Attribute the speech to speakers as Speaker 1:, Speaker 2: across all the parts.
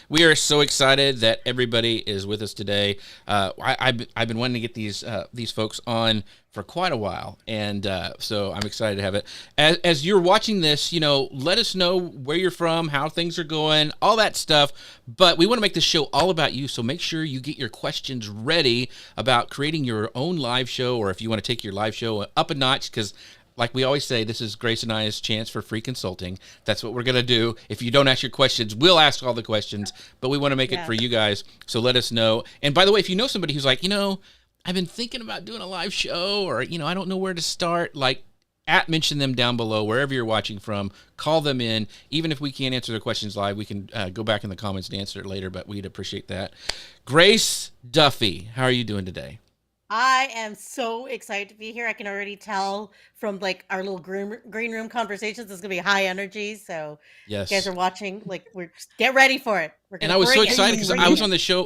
Speaker 1: We are so excited that everybody is with us today. I've been wanting to get these folks on for quite a while, and so I'm excited to have it. As you're watching this, let us know where you're from, how things are going, all that stuff. But we want to make this show all about you, so make sure you get your questions ready about creating your own live show, or if you want to take your live show up a notch, because like we always say, this is Grace and I's chance for free consulting. That's what we're going to do. If you don't ask your questions, we'll ask all the questions, but we want to make it for you guys. So let us know. And by the way, if you know somebody who's like, I've been thinking about doing a live show, or, I don't know where to start, mention them down below, wherever you're watching from, call them in. Even if we can't answer their questions live, we can go back in the comments and answer it later, but we'd appreciate that. Grace Duffy, how are you doing today?
Speaker 2: I am so excited to be here. I can already tell from our little green room conversations, it's gonna be high energy. So you guys
Speaker 1: Yes.
Speaker 2: are watching, get ready for it. We're
Speaker 1: And
Speaker 2: gonna
Speaker 1: I was so
Speaker 2: bring it.
Speaker 1: excited because I was on their show,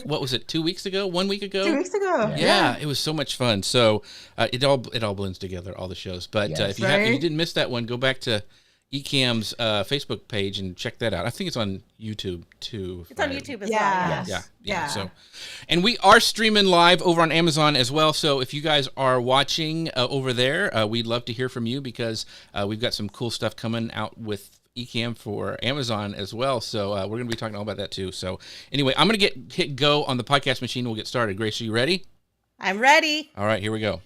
Speaker 1: what was it, 2 weeks ago, 1 week ago?
Speaker 3: 2 weeks ago.
Speaker 1: Yeah, it was so much fun. So it all blends together, all the shows. But
Speaker 3: Yes,
Speaker 1: if you didn't miss that one, go back to Ecamm's Facebook page and check that out. I think it's on YouTube too.
Speaker 2: It's on YouTube as
Speaker 3: Yes.
Speaker 2: well.
Speaker 1: Yeah. So, and we are streaming live over on Amazon as well. So if you guys are watching over there, we'd love to hear from you because we've got some cool stuff coming out with Ecamm for Amazon as well. So we're going to be talking all about that too. So anyway, I'm going to hit go on the podcast machine. We'll get started. Grace, are you ready?
Speaker 2: I'm ready.
Speaker 1: All right, here we go.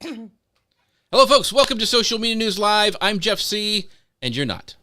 Speaker 1: Hello, folks. Welcome to Social Media News Live. I'm Jeff C., and you're not.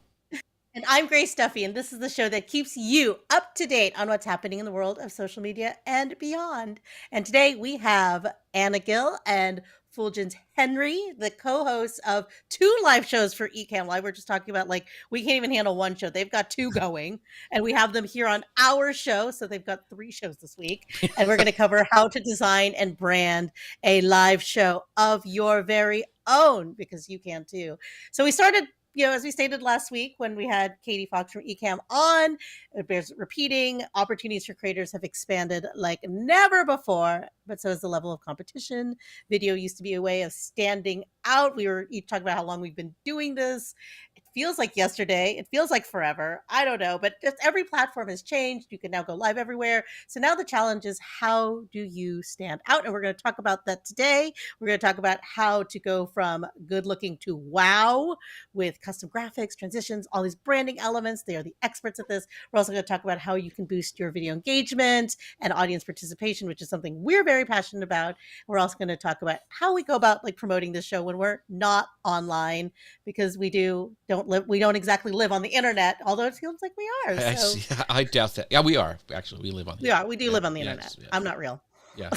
Speaker 2: And I'm Grace Duffy, and this is the show that keeps you up to date on what's happening in the world of social media and beyond. And today we have Ana Gil and Fuljens Henry, the co-hosts of two live shows for Ecamm Live. We're just talking about we can't even handle one show. They've got two going, and we have them here on our show. So they've got three shows this week, and we're going to cover how to design and brand a live show of your very own, because you can too. So we started, as we stated last week when we had Katie Fox from Ecamm on, it bears repeating. Opportunities for creators have expanded like never before, but so has the level of competition. Video used to be a way of standing out. We were each talking about how long we've been doing this. It feels like yesterday. It feels like forever. I don't know, but just every platform has changed. You can now go live everywhere. So now the challenge is, how do you stand out? And we're going to talk about that today. We're going to talk about how to go from good looking to wow with custom graphics, transitions, all these branding elements. They are the experts at this. We're also going to talk about how you can boost your video engagement and audience participation, which is something we're very passionate about. We're also going to talk about how we go about promoting this show when we're not online, because we don't exactly live on the internet, although it feels like we are. So.
Speaker 1: I doubt that. Yeah, we are. Actually, we live on the
Speaker 2: internet. We do live on the internet.
Speaker 1: Yes.
Speaker 2: I'm not real.
Speaker 1: Yeah.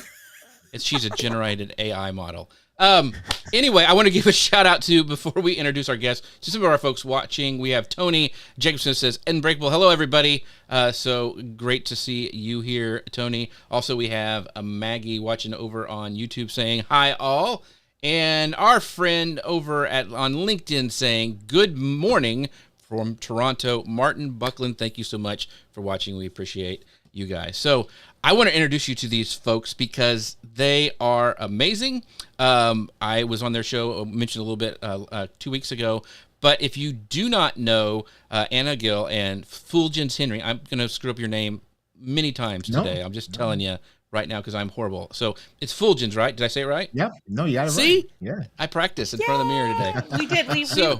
Speaker 1: She's a generated AI model. Anyway, I want to give a shout out to, before we introduce our guests, to some of our folks watching. We have Tony Jacobson says, Unbreakable. Hello, everybody. So great to see you here, Tony. Also, we have Maggie watching over on YouTube saying, hi, all. And our friend over on LinkedIn saying, good morning from Toronto, Martin Buckland. Thank you so much for watching. We appreciate you guys. So I want to introduce you to these folks because they are amazing. I was on their show, mentioned a little bit 2 weeks ago. But if you do not know Ana Gil and Fuljens Henry, I'm going to screw up your name many times today. I'm just telling you right now because I'm horrible. So it's Fuljens, right? Did I say it right?
Speaker 3: Yep. No, you got it right.
Speaker 1: See?
Speaker 3: Yeah.
Speaker 1: I practiced in front of the mirror today.
Speaker 2: We did.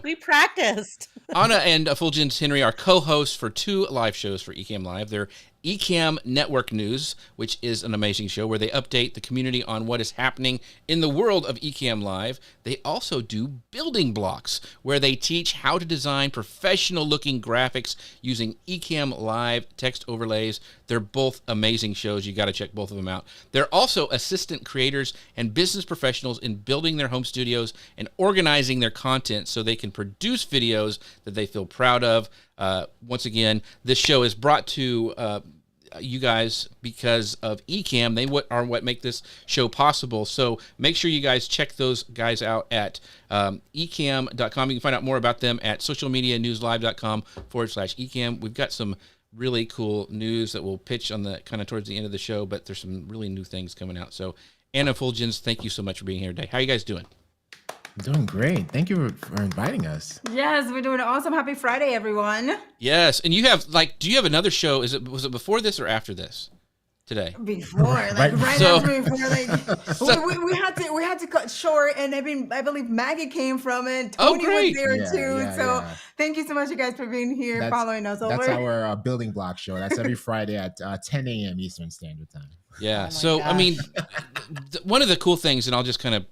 Speaker 2: We practiced.
Speaker 1: Ana and Fuljens Henry are co-hosts for two live shows for Ecamm Live. They're Ecamm Network News, which is an amazing show where they update the community on what is happening in the world of Ecamm Live. They also do Building Blocks, where they teach how to design professional-looking graphics using Ecamm Live text overlays. They're both amazing shows. You got to check both of them out. They're also assistant creators and business professionals in building their home studios and organizing their content so they can produce videos that they feel proud of. Once again, this show is brought to you guys because of Ecamm. They are what make this show possible. So make sure you guys check those guys out at ecamm.com. You can find out more about them at socialmedianewslive.com/Ecamm. We've got some really cool news that we'll pitch on the kind of towards the end of the show, but there's some really new things coming out. So Ana Fuljens, thank you so much for being here today. How are you guys doing?
Speaker 3: I'm doing great. Thank you for inviting us.
Speaker 4: Yes, we're doing awesome. Happy Friday, everyone.
Speaker 1: Yes, and you have do you have another show? Was it before this or after this today?
Speaker 4: Before, like
Speaker 3: Right.
Speaker 4: right
Speaker 1: So,
Speaker 4: after, before, like
Speaker 1: so
Speaker 4: we had to cut short, and I believe Maggie came from it.
Speaker 1: oh
Speaker 4: Tony was
Speaker 1: great.
Speaker 4: there
Speaker 3: Yeah,
Speaker 4: too.
Speaker 3: yeah,
Speaker 4: So
Speaker 3: yeah.
Speaker 4: thank you so much, you guys, for being here,
Speaker 3: That's
Speaker 4: following us
Speaker 3: that's
Speaker 4: over.
Speaker 3: our building block show. That's every Friday at 10 a.m. Eastern Standard Time.
Speaker 1: Yeah.
Speaker 2: Oh my
Speaker 1: So I
Speaker 2: gosh.
Speaker 1: mean, one of the cool things, and I'll just kind of,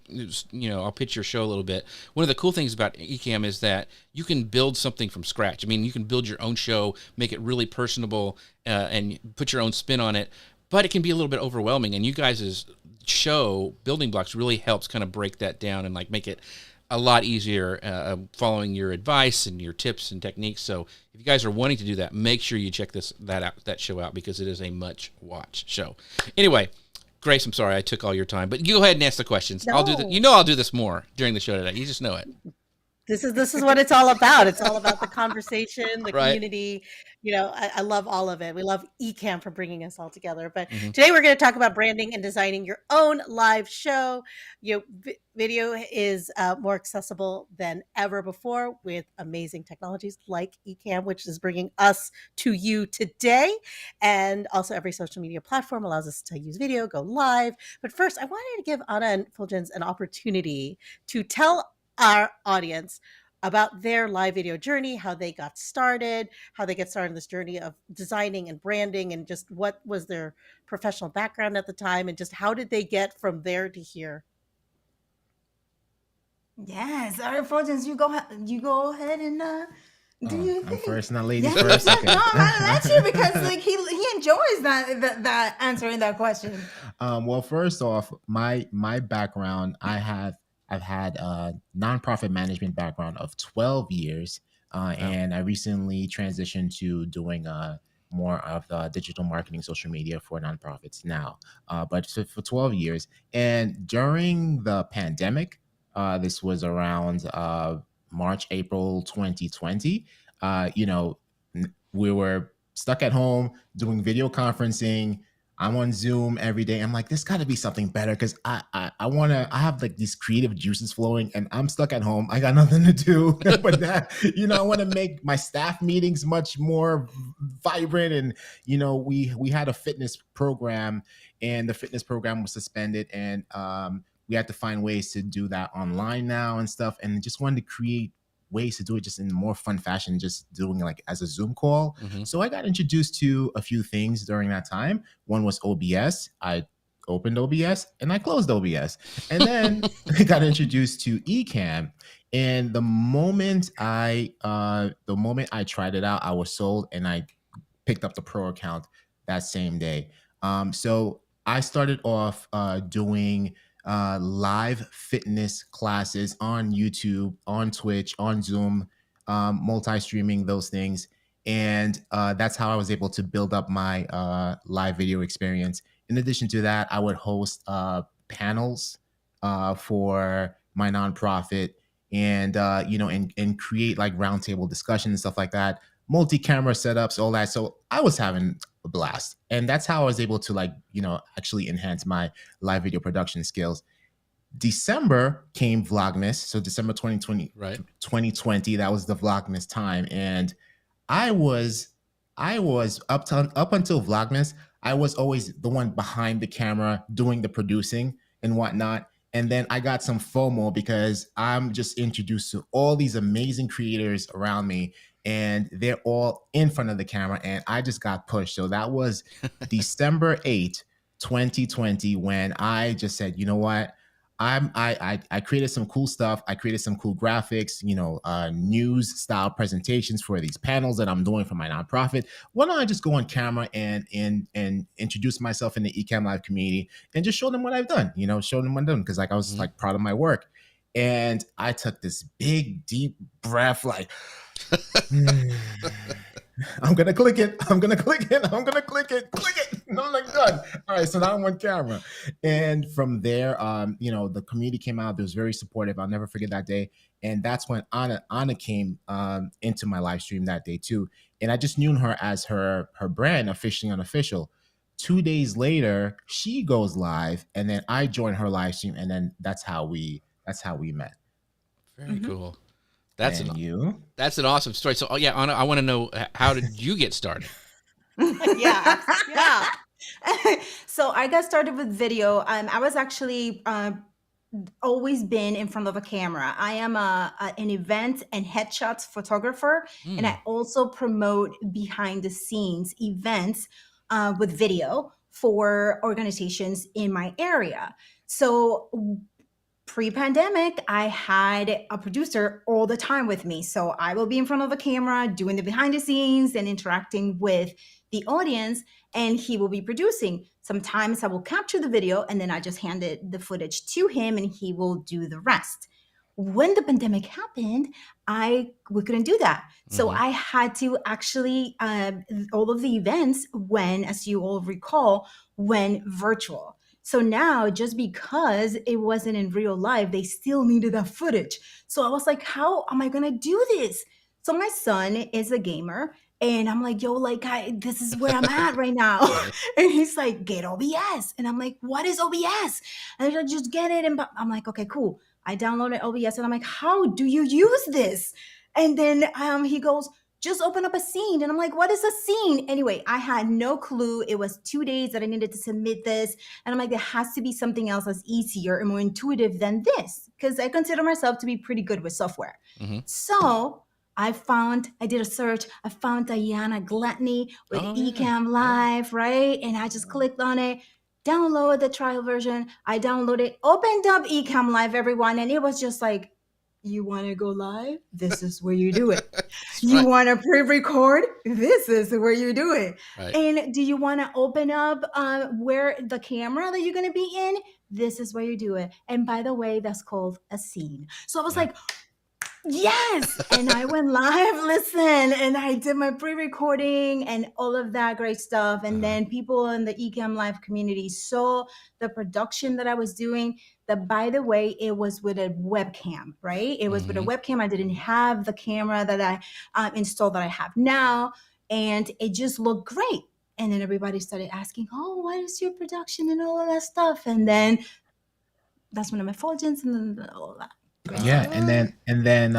Speaker 1: I'll pitch your show a little bit. One of the cool things about Ecamm is that you can build something from scratch. I mean, you can build your own show, make it really personable, and put your own spin on it. But it can be a little bit overwhelming. And you guys' show, Building Blocks, really helps kind of break that down and like make it a lot easier following your advice and your tips and techniques. So if you guys are wanting to do that, make sure you check that show out because it is a much watch show. Anyway, Grace, I'm sorry I took all your time, but you go ahead and ask the questions. I'll do
Speaker 2: No.
Speaker 1: I'll do this more during the show today. You just know it.
Speaker 2: This is what it's all about. It's all about the conversation, the
Speaker 1: Right.
Speaker 2: community. I love all of it. We love Ecamm for bringing us all together. But
Speaker 1: Mhm.
Speaker 2: today we're going to talk about branding and designing your own live show. Video is more accessible than ever before with amazing technologies like Ecamm, which is bringing us to you today. And also, every social media platform allows us to use video, go live. But first, I wanted to give Ana and Fulgens an opportunity to tell our audience about their live video journey, how they got started, how they get started in this journey of designing and branding, and just what was their professional background at the time, and just how did they get from there to here.
Speaker 4: Yes, all right, Fulgence, you go ahead and do
Speaker 3: Oh,
Speaker 4: your
Speaker 3: I'm
Speaker 4: thing.
Speaker 3: first, not ladies
Speaker 4: Yes,
Speaker 3: first.
Speaker 4: yes,
Speaker 3: Okay.
Speaker 4: no, I'm gonna let you because like he enjoys that answering that question.
Speaker 3: Well, first off, my background, I've had a nonprofit management background of 12 years, and I recently transitioned to doing more of the digital marketing, social media for nonprofits now. But for 12 years, and during the pandemic, this was around March, April 2020. We were stuck at home doing video conferencing. I'm on Zoom every day. I'm like, this got to be something better because I have like these creative juices flowing, and I'm stuck at home. I got nothing to do, but that I want to make my staff meetings much more vibrant. And we had a fitness program, and the fitness program was suspended, and we had to find ways to do that online now and stuff. And just wanted to create ways to do it just in a more fun fashion, just doing like as a Zoom call.
Speaker 1: Mhm.
Speaker 3: So I got introduced to a few things during that time. One was OBS. I opened OBS and I closed OBS. And then I got introduced to Ecamm. And the moment I tried it out, I was sold and I picked up the pro account that same day. So I started off doing live fitness classes on YouTube, on Twitch, on Zoom, multi-streaming those things. And that's how I was able to build up my live video experience. In addition to that, I would host panels for my nonprofit, and and create like roundtable discussion and stuff like that, multi-camera setups, all that. So I was having a blast, and that's how I was able to like actually enhance my live video production skills. December came Vlogmas, so December 2020,
Speaker 1: Right.
Speaker 3: 2020, that was the Vlogmas time, and I was up until Vlogmas, I was always the one behind the camera doing the producing and whatnot. And then I got some FOMO because I'm just introduced to all these amazing creators around me, and they're all in front of the camera, and I just got pushed. So that was December 8th, 2020, when I just said, you know what? I created some cool stuff. I created some cool graphics, news style presentations for these panels that I'm doing for my nonprofit. Why don't I just go on camera and introduce myself in the Ecamm Live community and just show them what I've done, show them what I've done, because like I was just
Speaker 1: Mhm.
Speaker 3: like proud of my work. And I took this big deep breath, like I'm gonna click it. I'm gonna click it. I'm gonna click it. Click it. And I'm like done. All right, so now I'm on camera. And from there, the community came out. They was very supportive. I'll never forget that day. And that's when Ana came into my live stream that day too. And I just knew her as her brand, officially unofficial. 2 days later, she goes live, and then I join her live stream, and then that's how we met.
Speaker 1: Very cool. That's
Speaker 3: And
Speaker 1: an
Speaker 3: you?
Speaker 1: that's an awesome story. So, yeah, Anna, I want to know, how did you get started?
Speaker 2: Yeah. Yeah.
Speaker 4: So I got started with video. I was actually always been in front of a camera. I am an event and headshots photographer, and
Speaker 1: Mm.
Speaker 4: I also promote behind the scenes events with video for organizations in my area. So pre-pandemic, I had a producer all the time with me. So I will be in front of the camera doing the behind the scenes and interacting with the audience, and he will be producing. Sometimes I will capture the video and then I just hand the footage to him and he will do the rest. When the pandemic happened, we couldn't do that. So
Speaker 1: Mhm.
Speaker 4: I had to actually all of the events when, as you all recall, went virtual. So now, just because it wasn't in real life, they still needed that footage. So I was like, how am I going to do this? So my son is a gamer. And I'm like, yo, like, this is where I'm at right now.
Speaker 1: Right.
Speaker 4: And he's like, get OBS. And I'm like, what is OBS? And he's like, just get it. And I'm like, okay, cool. I downloaded OBS. And I'm like, how do you use this? And then he goes, just open up a scene. And I'm like, what is a scene? Anyway, I had no clue. It was 2 days that I needed to submit this. And I'm like, there has to be something else that's easier and more intuitive than this, because I consider myself to be pretty good with software.
Speaker 1: Mhm.
Speaker 4: So I did a search. I found Diana Gluttony with
Speaker 1: Oh, yeah.
Speaker 4: Ecamm Live, right? And I just clicked on it, downloaded the trial version. I downloaded, opened up Ecamm Live, everyone. And it was just like, you want to go live? This is where you do it.
Speaker 1: That's
Speaker 4: You
Speaker 1: right.
Speaker 4: want to pre-record? This is where you do it.
Speaker 1: Right.
Speaker 4: And do you want to open up where the camera that you're going to be in? This is where you do it. And by the way, that's called a scene. So I was
Speaker 1: Yeah.
Speaker 4: like, yes. And I went live, listen, and I did my pre-recording and all of that great stuff. And then people in the Ecamm Live community saw the production that I was doing. That, by the way, it was with a webcam, right? It was with a
Speaker 1: Mhm.
Speaker 4: webcam. I didn't have the camera that I installed that I have now. And it just looked great. And then everybody started asking, oh, what is your production and all of that stuff? And then that's when I met Fulgens and then all of that. Great
Speaker 3: Yeah,
Speaker 4: stuff.
Speaker 3: and then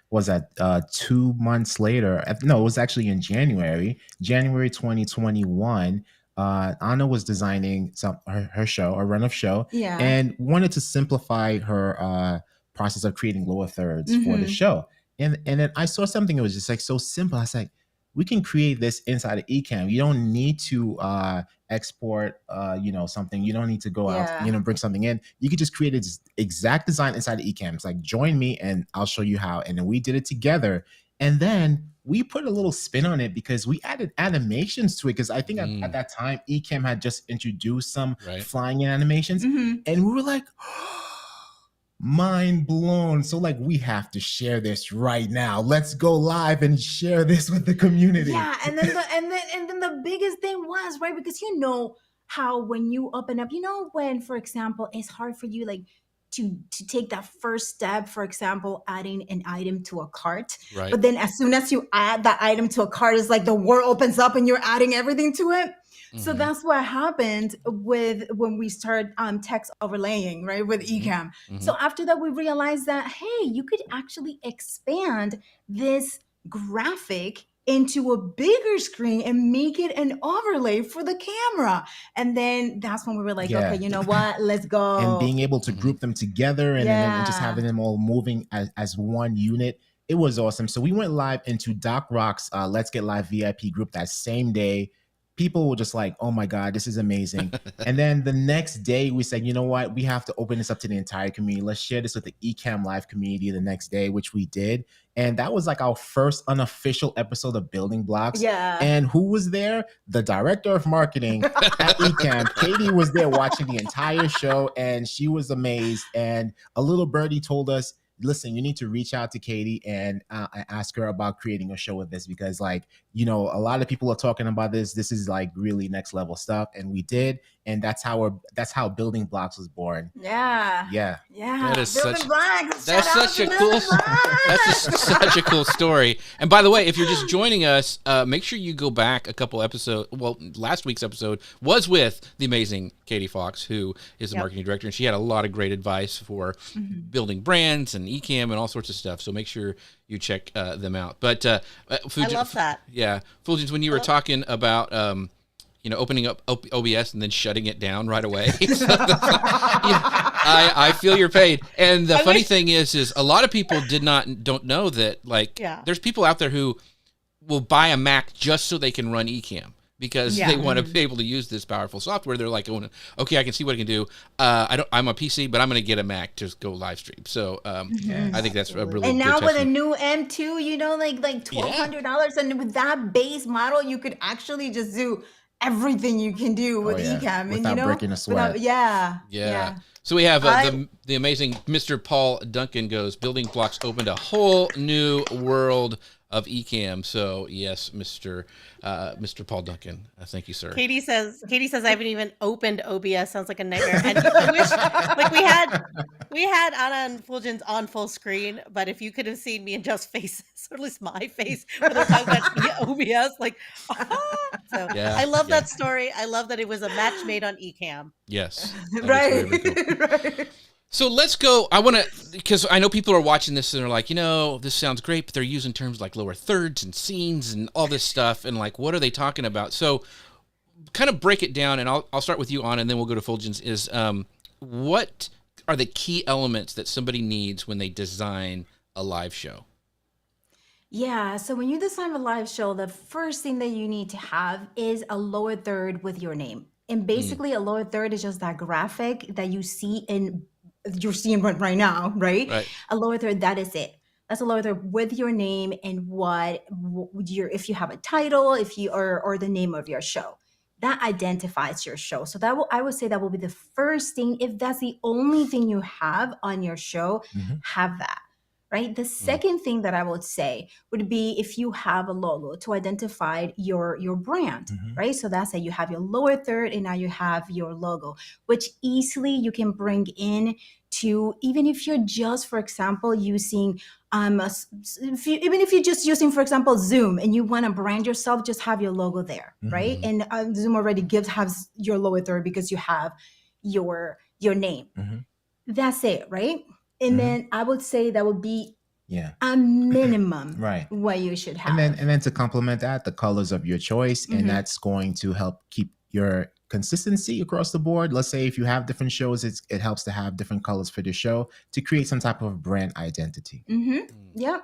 Speaker 3: was that 2 months later? No, it was actually in January 2021. Anna was designing her show, a run of show,
Speaker 4: Yeah.
Speaker 3: and wanted to simplify her process of creating lower thirds for the show. And then I saw something that was just like so simple. I was like, we can create this inside of Ecamm. You don't need to export something. You don't need to go out,
Speaker 4: Yeah.
Speaker 3: bring something in. You could just create this exact design inside of Ecamm. It's like, join me and I'll show you how. And then we did it together. And then we put a little spin on it because we added animations to it. Because I think at that time, Ecamm had just introduced some
Speaker 1: Right.
Speaker 3: flying in animations.
Speaker 4: Mhm.
Speaker 3: And we were like, mind blown. So like, we have to share this right now. Let's go live and share this with the community.
Speaker 4: Yeah, and then the biggest thing was, right, because you know how when you open up, when, for example, it's hard for you like to take that first step, for example, adding an item to a cart.
Speaker 1: Right.
Speaker 4: But then as soon as you add that item to a cart, it's like the world opens up and you're adding everything to it. So
Speaker 1: Mhm.
Speaker 4: that's what happened when we started text overlaying, right, with Ecamm.
Speaker 1: Mhm.
Speaker 4: So after that, we realized that, hey, you could actually expand this graphic into a bigger screen and make it an overlay for the camera. And then that's when we were like,
Speaker 3: Yeah.
Speaker 4: okay, you know what? Let's go.
Speaker 3: And being able to group them together and just having them all moving as one unit, it was awesome. So we went live into Doc Rock's Let's Get Live VIP group that same day. People were just like, oh my God, this is amazing. And then the next day we said, you know what? We have to open this up to the entire community. Let's share this with the Ecamm Live community the next day, which we did. And that was like our first unofficial episode of Building Blocks.
Speaker 4: Yeah.
Speaker 3: And who was there? The director of marketing at Ecamm. Katie was there watching the entire show and she was amazed. And a little birdie told us, listen, you need to reach out to Katie and ask her about creating a show with this, because like, a lot of people are talking about this. This is like really next level stuff. And we did. and that's how Building Blocks was born.
Speaker 4: Yeah.
Speaker 3: Yeah.
Speaker 1: That is
Speaker 4: Building
Speaker 1: such-
Speaker 4: blocks.
Speaker 1: That's
Speaker 4: Shout out
Speaker 1: such a
Speaker 4: to
Speaker 1: cool.
Speaker 4: Building Blocks.
Speaker 1: Such a cool story. And by the way, if you're just joining us, make sure you go back a couple episodes. Well, last week's episode was with the amazing Katie Fox, who is the marketing director, and she had a lot of great advice for building brands and Ecamm and all sorts of stuff. So make sure you check them out. But
Speaker 2: I love that.
Speaker 1: Yeah, Fulgens, when you were talking about opening up OBS and then shutting it down right away. I feel your pain. And the funny thing is a lot of people don't know that, like, there's people out there who will buy a Mac just so they can run Ecamm because they want to be able to use this powerful software. They're like, okay, I can see what I can do. I'm a PC, but I'm going to get a Mac to go live stream. So I think that's a really
Speaker 4: and
Speaker 1: good
Speaker 4: now with a
Speaker 1: testament.
Speaker 4: new M2, like $1,200, and with that base model, you could actually just do everything you can do with Ecamm,
Speaker 3: without breaking a sweat.
Speaker 1: Yeah. So we have the amazing Mr. Paul Duncan goes, Building Blocks opened a whole new world of Ecamm. So yes, Mr. Paul Duncan, thank you, sir.
Speaker 2: Katie says I haven't even opened OBS. Sounds like a nightmare. And I wish like we had Ana and Fulgens on full screen, but if you could have seen me in just faces, or at least my face, when they're talking about OBS, like so I love that story. I love that it was a match made on Ecamm.
Speaker 1: Yes.
Speaker 4: Right.
Speaker 1: Cool. So let's go. I want to, because I know people are watching this and they're like, this sounds great, but they're using terms like lower thirds and scenes and all this stuff. And like, what are they talking about? So kind of break it down, and I'll start with you, Ana, and then we'll go to Fulgens. Is what are the key elements that somebody needs when they design a live show?
Speaker 4: Yeah, so when you design a live show, the first thing that you need to have is a lower third with your name. And basically a lower third is just that graphic that you're seeing right now, right? A lower third, that is it. That's a lower third with your name and if you have a title, if you or the name of your show. That identifies your show. So I would say that will be the first thing. If that's the only thing you have on your show, have that. Right. The second thing that I would say would be if you have a logo to identify your brand, right? So that's it. You have your lower third and now you have your logo, which easily you can bring in to, even if you're just, for example, using, even if you're just using, for example, Zoom and you want to brand yourself, just have your logo there, right? And Zoom already has your lower third because you have your name. That's it, right? And then I would say that would be a minimum what you should have.
Speaker 3: And then to complement that, the colors of your choice, and that's going to help keep your consistency across the board. Let's say if you have different shows, it helps to have different colors for the show to create some type of brand identity.
Speaker 4: Yeah.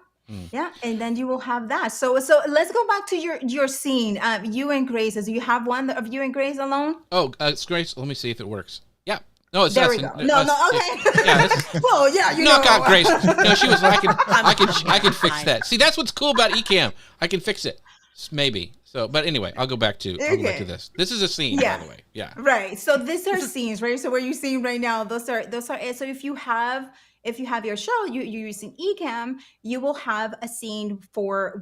Speaker 4: Yeah, and then you will have that. So let's go back to your scene. You and Grace. Do you have one of you and Grace alone?
Speaker 1: Oh, it's Grace. Let me see if it works. Yeah. No, it's
Speaker 4: there
Speaker 1: us.
Speaker 4: We go. No, okay.
Speaker 1: Yeah,
Speaker 4: well, yeah, you
Speaker 1: knock
Speaker 4: know.
Speaker 1: out Grace. No, she was like, I can fix that. See, that's what's cool about Ecamm. I can fix it, maybe. So, but anyway, I'll go back to this. This is a scene, by the way. Yeah.
Speaker 4: Right. So these are scenes, right? So what you're seeing right now, those are. So if you have your show, you're using Ecamm, you will have a scene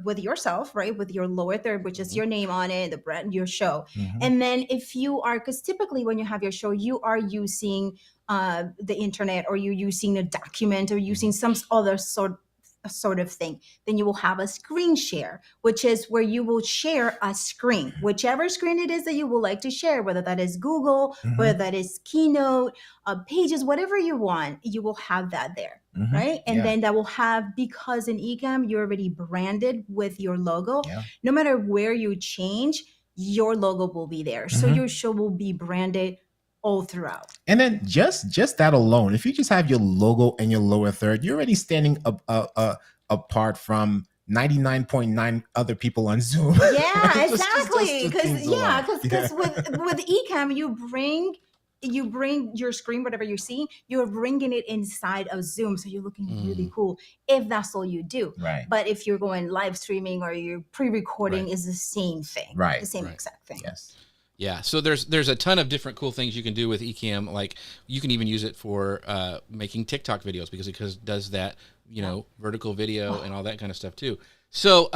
Speaker 4: with yourself, right? With your lower third, which is your name on it, the brand, your show. And then if you are, because typically when you have your show, you are using the internet, or you're using a document, or using some other sort of thing, then you will have a screen share, which is where you will share a screen, whichever screen it is that you would like to share, whether that is Google, whether that is Keynote, Pages, whatever you want, you will have that there, right? And then that will have, because in Ecamm, you're already branded with your logo. No matter where you change, your logo will be there. So your show will be branded all throughout.
Speaker 3: And then just that alone, if you just have your logo and your lower third, you're already standing apart from 99.9 other people on Zoom.
Speaker 4: Yeah, exactly. Because with Ecamm, you bring your screen, whatever you're seeing, you're bringing it inside of Zoom, so you're looking really cool if that's all you do.
Speaker 3: Right.
Speaker 4: But if you're going live streaming or you're pre-recording, is the same thing.
Speaker 3: Right.
Speaker 4: The same exact thing.
Speaker 3: Yes.
Speaker 1: Yeah, so there's a ton of different cool things you can do with Ecamm. Like you can even use it for making TikTok videos because it does that, vertical video and all that kind of stuff too. So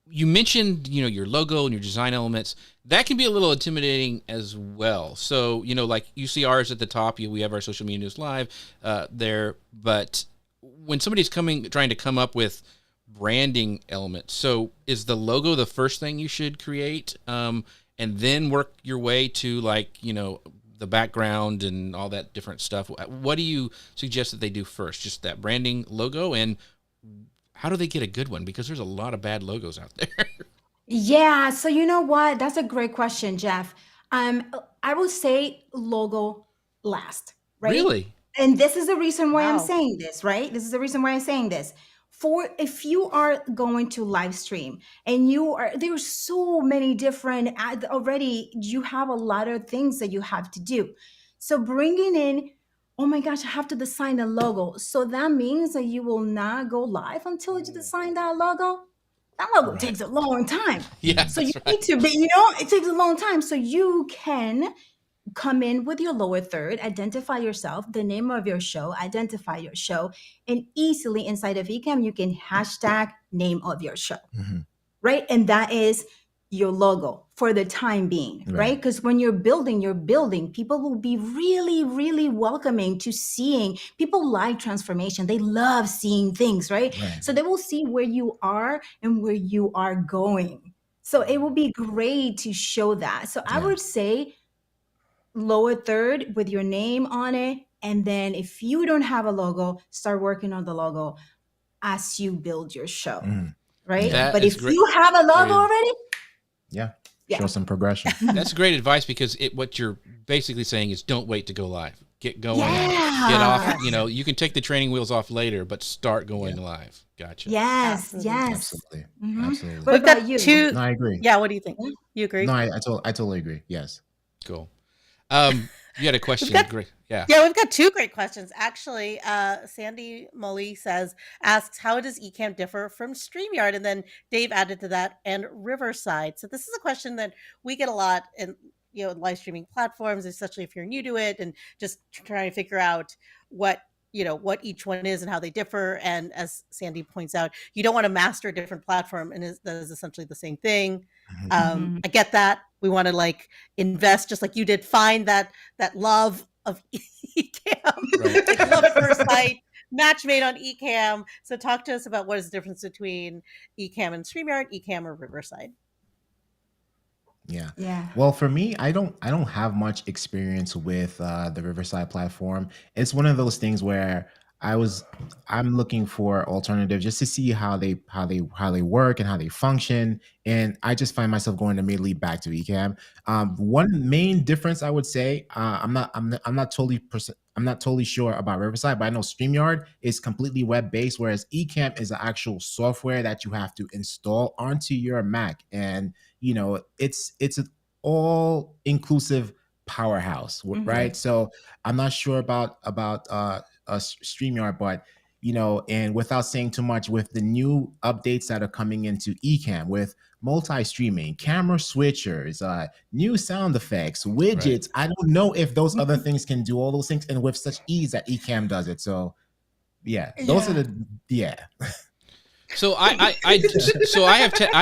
Speaker 1: you mentioned, your logo and your design elements. That can be a little intimidating as well. So, like you see ours at the top, we have our social media news live there. But when somebody's trying to come up with branding elements, so is the logo the first thing you should create, and then work your way to the background and all that different stuff? What do you suggest that they do first? Just that branding logo, and how do they get a good one? Because there's a lot of bad logos out there.
Speaker 4: Yeah, so you know what? That's a great question, Jeff. I would say logo last, right?
Speaker 1: Really?
Speaker 4: And this is the reason why I'm
Speaker 2: Wow.
Speaker 4: saying this, right? This is the reason why I'm saying this. For if you are going to live stream and there's so many different already, you have a lot of things that you have to do. So bringing in, oh my gosh, I have to design a logo. So that means that you will not go live until you design that logo. That logo
Speaker 3: Right.
Speaker 4: takes a long time.
Speaker 1: Yeah,
Speaker 4: So you
Speaker 1: that's
Speaker 4: need
Speaker 1: right.
Speaker 4: to be, it takes a long time. So you can come in with your lower third, identify yourself, the name of your show, identify your show, and easily inside of Ecamm, you can hashtag name of your show,
Speaker 3: Mhm.
Speaker 4: right? And that is your logo for the time being, right?
Speaker 3: Right.
Speaker 4: Because when you're building, people will be really, really welcoming to seeing. People like transformation. They love seeing things, right?
Speaker 3: Right.
Speaker 4: So they will see where you are and where you are going. So it will be great to show that. So I
Speaker 3: Yeah.
Speaker 4: would say lower third with your name on it. And then if you don't have a logo, start working on the logo as you build your show,
Speaker 3: Mhm.
Speaker 4: right?
Speaker 3: Yeah.
Speaker 1: That
Speaker 4: But
Speaker 1: is
Speaker 4: if
Speaker 1: great.
Speaker 4: you have a logo
Speaker 1: Great.
Speaker 4: already,
Speaker 3: Yeah.
Speaker 4: Yeah.
Speaker 3: Show some progression.
Speaker 1: That's great advice, because what you're basically saying is don't wait to go live. Get going.
Speaker 4: yeah.
Speaker 1: Get off. You can take the training wheels off later, but start going
Speaker 3: Yeah.
Speaker 1: live. Gotcha.
Speaker 4: Yes,
Speaker 2: Absolutely.
Speaker 4: yes.
Speaker 3: Absolutely.
Speaker 4: Mhm.
Speaker 3: Absolutely.
Speaker 4: What
Speaker 2: We've
Speaker 4: about
Speaker 2: got
Speaker 4: you?
Speaker 2: two.
Speaker 3: No, I agree.
Speaker 2: Yeah, what do you think?
Speaker 4: Yeah.
Speaker 2: You agree?
Speaker 3: No, I totally agree. Yes.
Speaker 1: Cool. You had a question.
Speaker 2: got-
Speaker 1: Great. Yeah.
Speaker 2: Yeah, we've got two great questions. Actually, Sandy Mully asks, how does Ecamm differ from StreamYard? And then Dave added to that, and Riverside. So this is a question that we get a lot in live streaming platforms, especially if you're new to it and just trying to figure out what what each one is and how they differ. And as Sandy points out, you don't want to master a different platform, and that is essentially the same thing.
Speaker 3: Mhm.
Speaker 4: Mhm.
Speaker 2: I get that. We want to invest just like you did. Find that love of Ecamm,
Speaker 1: Right.
Speaker 2: like love at first sight, match made on Ecamm. So talk to us about what is the difference between Ecamm and StreamYard, Ecamm or Riverside.
Speaker 3: Yeah.
Speaker 4: Yeah.
Speaker 3: Well, for me, I don't have much experience with the Riverside platform. It's one of those things where I'm looking for alternatives just to see how they work and how they function, and I just find myself going immediately back to Ecamm. One main difference I would say, I'm not totally I'm not totally sure about Riverside, but I know StreamYard is completely web based, whereas Ecamm is the actual software that you have to install onto your Mac, and it's an all inclusive powerhouse,
Speaker 4: Mhm.
Speaker 3: right? So I'm not sure about StreamYard, but and without saying too much, with the new updates that are coming into Ecamm with multi-streaming, camera switchers, new sound effects, widgets, I don't know if those other things can do all those things and with such ease that Ecamm does it. So yeah, those are
Speaker 4: Yeah.
Speaker 1: So I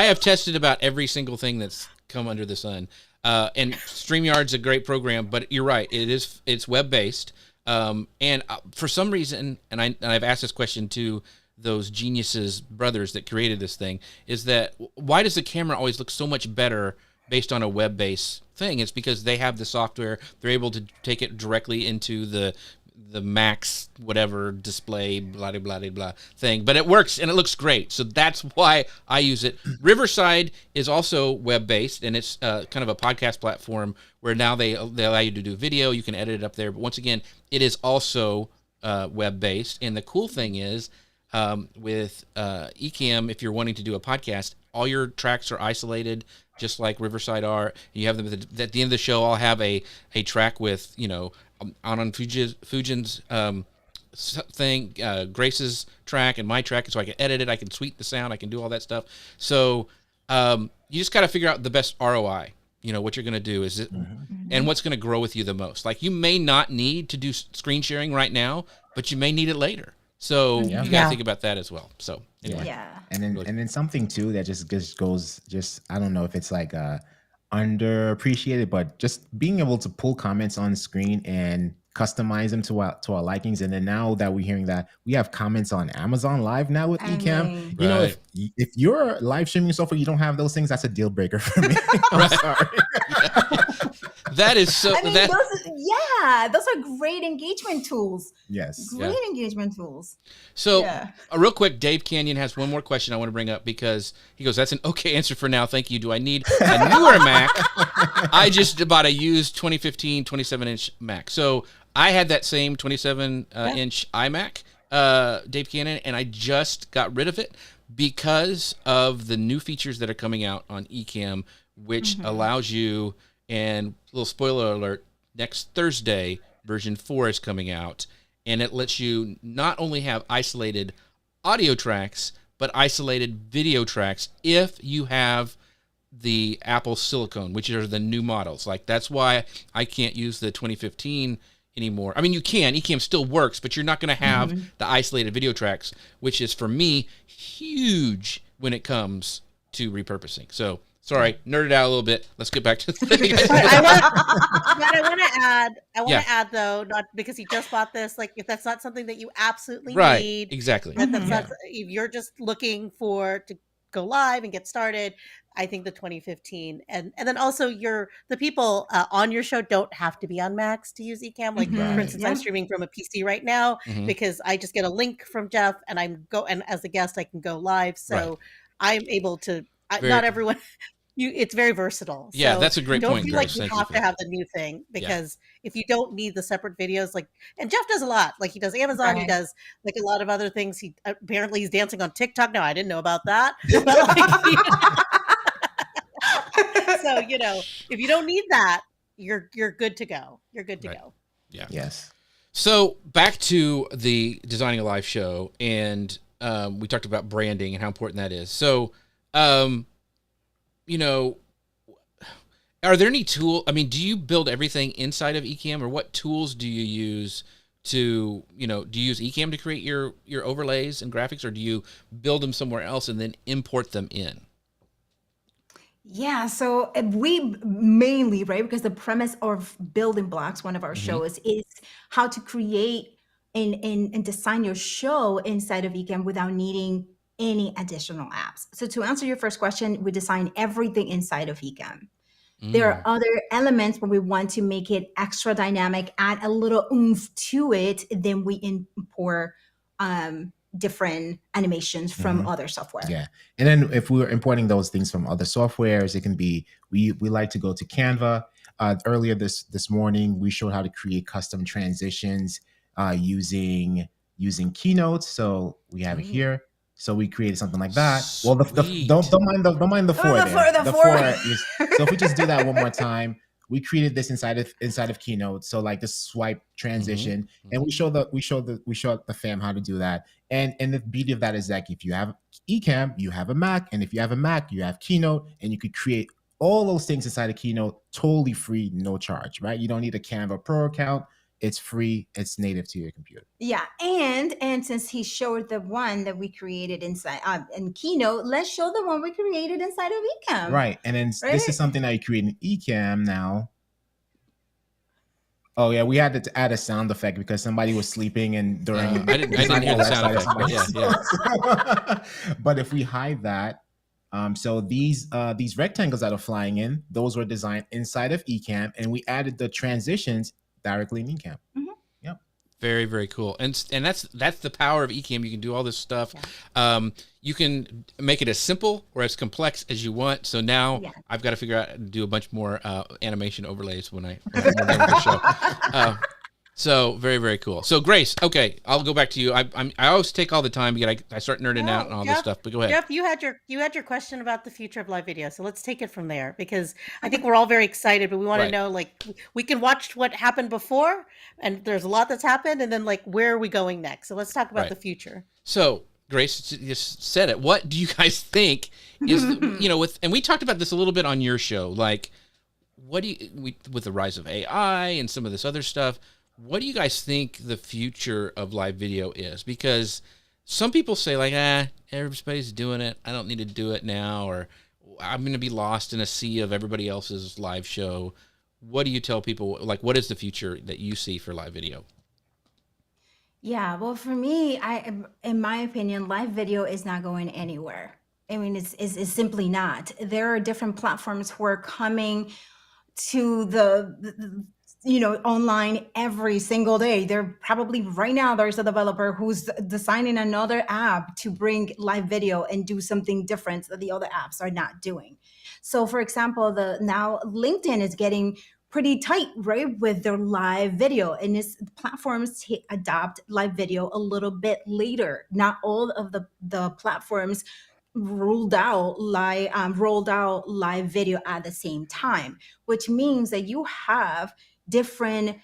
Speaker 1: have tested about every single thing that's come under the sun. And StreamYard's a great program, but you're right. It's web based. And for some reason, and I've asked this question to those geniuses brothers that created this thing, is that why does the camera always look so much better based on a web based thing? It's because they have the software. They're able to take it directly into the Max whatever display blah blah blah blah thing, but it works and it looks great, so that's why I use it. Riverside is also web based, and it's kind of a podcast platform where now they allow you to do video. You can edit it up there, but once again, it is also web based. And the cool thing is, with Ecamm, if you're wanting to do a podcast, all your tracks are isolated just like Riverside are. You have them at the end of the show. I'll have a track with on Fuljens thing, Grace's track and my track, so I can edit it, I can tweak the sound, I can do all that stuff. So you just got to figure out the best ROI. What you're going to do is it, and what's going to grow with you the most. Like, you may not need to do screen sharing right now, but you may need it later. So
Speaker 3: Yeah.
Speaker 1: you got to
Speaker 2: Yeah.
Speaker 1: think about that as well. So anyway.
Speaker 4: Yeah.
Speaker 3: And then something too that just goes I don't know if it's like underappreciated, but just being able to pull comments on screen and customize them to our likings. And then now that we're hearing that we have comments on Amazon Live now with
Speaker 4: I
Speaker 3: Ecamm,
Speaker 4: mean,
Speaker 3: you know,
Speaker 1: Right.
Speaker 3: if you're live streaming software, you don't have those things, that's a deal breaker for me. I'm
Speaker 1: Right.
Speaker 3: sorry.
Speaker 1: That is so.
Speaker 4: I mean,
Speaker 1: that
Speaker 4: those are great engagement tools.
Speaker 3: Yes.
Speaker 4: Great engagement tools.
Speaker 1: So,
Speaker 4: Yeah.
Speaker 1: real quick, Dave Canyon has one more question I want to bring up because he goes, "That's an okay answer for now. Thank you. Do I need a newer Mac? I just bought a used 2015 27-inch Mac. So, I had that same 27-inch iMac, Dave Canyon, and I just got rid of it because of the new features that are coming out on Ecamm, which allows you, and little spoiler alert, next Thursday, version 4 is coming out. And it lets you not only have isolated audio tracks, but isolated video tracks if you have the Apple Silicone, which are the new models. Like, that's why I can't use the 2015 anymore. I mean, you can. Ecamm still works, but you're not going to have the isolated video tracks, which is, for me, huge when it comes to repurposing. So, sorry, nerded out a little bit. Let's get back to the thing.
Speaker 2: But I want
Speaker 1: Yeah.
Speaker 2: to add though, not because he just bought this, like if that's not something that you absolutely
Speaker 1: Right,
Speaker 2: need,
Speaker 1: exactly.
Speaker 2: that's not, if you're just looking to go live and get started, I think the 2015 and then also the people on your show don't have to be on Macs to use Ecamm. Like for instance, I'm streaming from a PC right now because I just get a link from Jeff and and as a guest I can go live. So I'm able to. Not everyone. It's very versatile.
Speaker 1: Yeah,
Speaker 2: so
Speaker 1: that's a great
Speaker 2: don't
Speaker 1: point,
Speaker 2: feel
Speaker 1: Grace.
Speaker 2: like you
Speaker 1: Thank you
Speaker 2: have
Speaker 1: for
Speaker 2: to
Speaker 1: that.
Speaker 2: have the new thing because if you don't need the separate videos, like, and Jeff does a lot. Like he does Amazon, he
Speaker 4: Right.
Speaker 2: does like a lot of other things. He apparently he's dancing on TikTok. No, I didn't know about that. But like, so if you don't need that, you're good to go. You're good to
Speaker 1: Right.
Speaker 2: go.
Speaker 1: Yeah.
Speaker 3: Yes.
Speaker 1: So back to the Designing a Live show, and we talked about branding and how important that is. So, are there any I mean, do you build everything inside of Ecamm, or what tools do you use to, do you use Ecamm to create your overlays and graphics, or do you build them somewhere else and then import them in?
Speaker 4: Yeah, so we mainly, right, because the premise of building blocks, one of our shows, is how to create and design your show inside of Ecamm without needing any additional apps. So to answer your first question, we design everything inside of Ecamm. There are other elements when we want to make it extra dynamic, add a little oomph to it, then we import different animations from other software.
Speaker 3: Yeah. And then if we're importing those things from other softwares, it can be, we like to go to Canva. Earlier this morning, we showed how to create custom transitions using Keynote. So we have it here. So we created something like that. Well,
Speaker 1: Sweet.
Speaker 3: don't mind the four.
Speaker 4: the
Speaker 3: there.
Speaker 4: four, the
Speaker 3: The
Speaker 4: four.
Speaker 3: four is, so if we just do that one more time, we created this inside of Keynote. So like the swipe transition, and we show the fam how to do that. And the beauty of that is that if you have Ecamm, you have a Mac, and if you have a Mac, you have Keynote, and you could create all those things inside of Keynote totally free, no charge, right? You don't need a Canva Pro account. It's free. It's native to your computer.
Speaker 4: Yeah, and since he showed the one that we created inside in Keynote, let's show the one we created inside of Ecamm.
Speaker 3: Right, and then this is something that you create in Ecamm now. Oh yeah, we had to add a sound effect because somebody was sleeping and during.
Speaker 1: I didn't hear the sound effect, but yeah.
Speaker 3: But if we hide that, so these rectangles that are flying in, those were designed inside of Ecamm, and we added the transitions directly in Ecamm. Yep.
Speaker 1: Very, very cool. And that's the power of Ecamm. You can do all this stuff. You can make it as simple or as complex as you want. So now I've got to figure out how to do a bunch more animation overlays when I'm done with the show. So very, very cool. So Grace, okay, I'll go back to you. I always take all the time because I start nerding out and all this stuff. But go ahead,
Speaker 2: Jeff. You had your question about the future of live video, so let's take it from there because I think we're all very excited, but we want to know, like, we can watch what happened before, and there's a lot that's happened, and then like where are we going next? So let's talk about the future.
Speaker 1: So Grace just said it. What do you guys think is and we talked about this a little bit on your show, like what do you with the rise of AI and some of this other stuff? what do you guys think the future of live video is? Because some people say like, everybody's doing it. I don't need to do it now, or I'm going to be lost in a sea of everybody else's live show. What do you tell people? Like, what is the future that you see for live video?
Speaker 4: Yeah, well, for me, in my opinion, live video is not going anywhere. I mean, it's simply not. There are different platforms who are coming to online every single day. They're probably right now, there's a developer who's designing another app to bring live video and do something different that the other apps are not doing. So for example, now LinkedIn is getting pretty tight, right, with their live video, and its platforms adopt live video a little bit later. Not all of the platforms rolled out live video at the same time, which means that you have different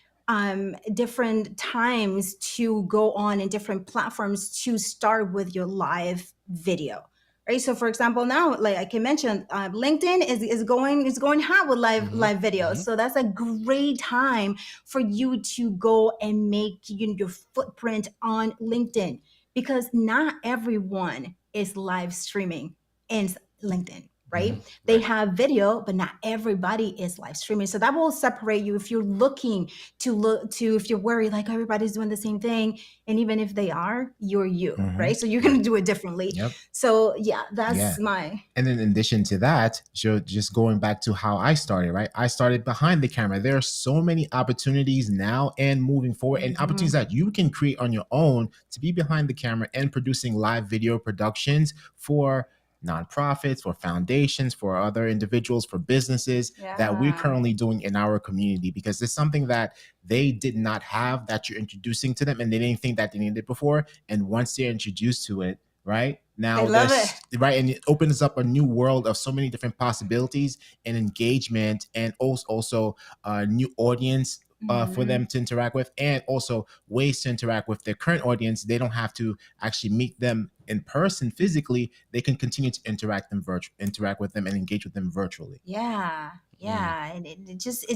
Speaker 4: times to go on and different platforms to start with your live video. Right. So for example, now, like I can mention, LinkedIn is going hot with live videos. So that's a great time for you to go and make your footprint on LinkedIn, because not everyone is live streaming in LinkedIn. Right? They have video, but not everybody is live streaming. So that will separate you if you're looking if you're worried like everybody's doing the same thing. And even if they are, you're you, right? So you're going to do it differently.
Speaker 3: Yep.
Speaker 4: So yeah, that's my.
Speaker 3: And then in addition to that, just going back to how I started, right? I started behind the camera. There are so many opportunities now and moving forward, and opportunities that you can create on your own to be behind the camera and producing live video productions for nonprofits, for foundations, for other individuals, for businesses that we're currently doing in our community, because it's something that they did not have that you're introducing to them, and they didn't think that they needed it before. And once they're introduced to it, right now, right, and it opens up a new world of so many different possibilities and engagement, and also a new audience for them to interact with, and also ways to interact with their current audience. They don't have to actually meet them in person physically. They can continue to interact with them and engage with them virtually.
Speaker 4: And it just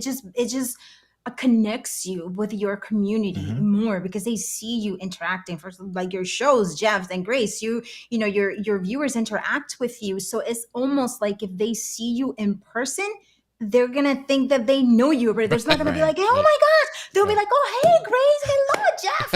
Speaker 4: connects you with your community more, because they see you interacting. For like your shows, Jeff and Grace, your viewers interact with you, so it's almost like if they see you in person, they're gonna think that they know you, but there's not gonna be like, oh my gosh. They'll be like, oh, hey, Grace, hello, Jeff,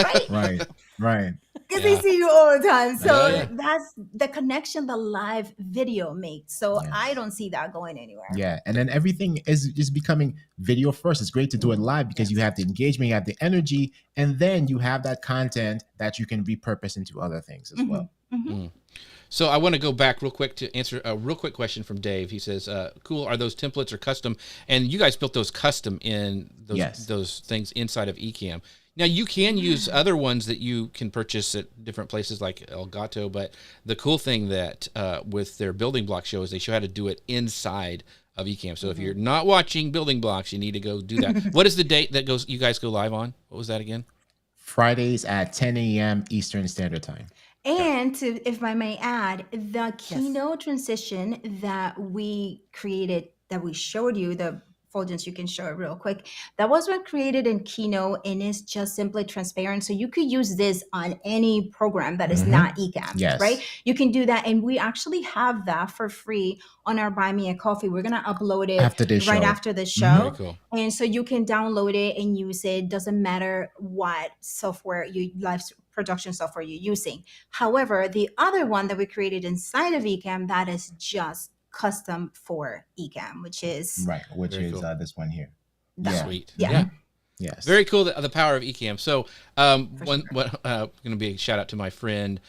Speaker 3: right.
Speaker 4: Because they see you all the time. So that's the connection the live video makes. So I don't see that going anywhere.
Speaker 3: Yeah. And then everything is just becoming video first. It's great to do it live because you have the engagement, you have the energy, and then you have that content that you can repurpose into other things as well.
Speaker 1: So I want to go back real quick to answer a real quick question from Dave. He says, cool, are those templates or custom? And you guys built those custom in those things inside of Ecamm. Now, you can use other ones that you can purchase at different places like Elgato, but the cool thing that with their building block show is they show how to do it inside of Ecamm. So if you're not watching building blocks, you need to go do that. What is the date that you guys go live on? What was that again?
Speaker 3: Fridays at 10 a.m. Eastern Standard Time.
Speaker 4: And if I may add, the keynote transition that we created, that we showed you, the Fuljens, you can show it real quick. That was what created in Keynote, and it's just simply transparent. So you could use this on any program that is not Ecamm, right? You can do that. And we actually have that for free on our Buy Me a Coffee. We're going to upload it after the show.
Speaker 1: Cool.
Speaker 4: And so you can download it and use it. Doesn't matter what software live production software you're using. However, the other one that we created inside of Ecamm, that is just custom for Ecamm, which is
Speaker 3: cool. This one here.
Speaker 1: Sweet.
Speaker 3: Yes.
Speaker 1: Very cool. The power of Ecamm. So, going to be a shout out to my friend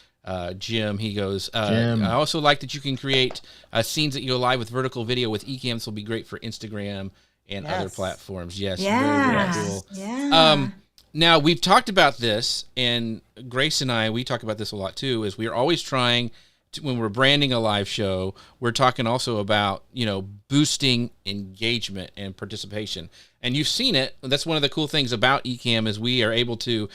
Speaker 1: Jim. He goes,
Speaker 3: Jim.
Speaker 1: I also like that you can create scenes that you go live with vertical video with Ecamm. This will be great for Instagram and other platforms. Yes. Very cool.
Speaker 4: Yeah.
Speaker 1: Now, we've talked about this, and Grace and I, we talk about this a lot too, is we are always trying to, when we're branding a live show, we're talking also about, boosting engagement and participation. And you've seen it. That's one of the cool things about Ecamm is we are able to,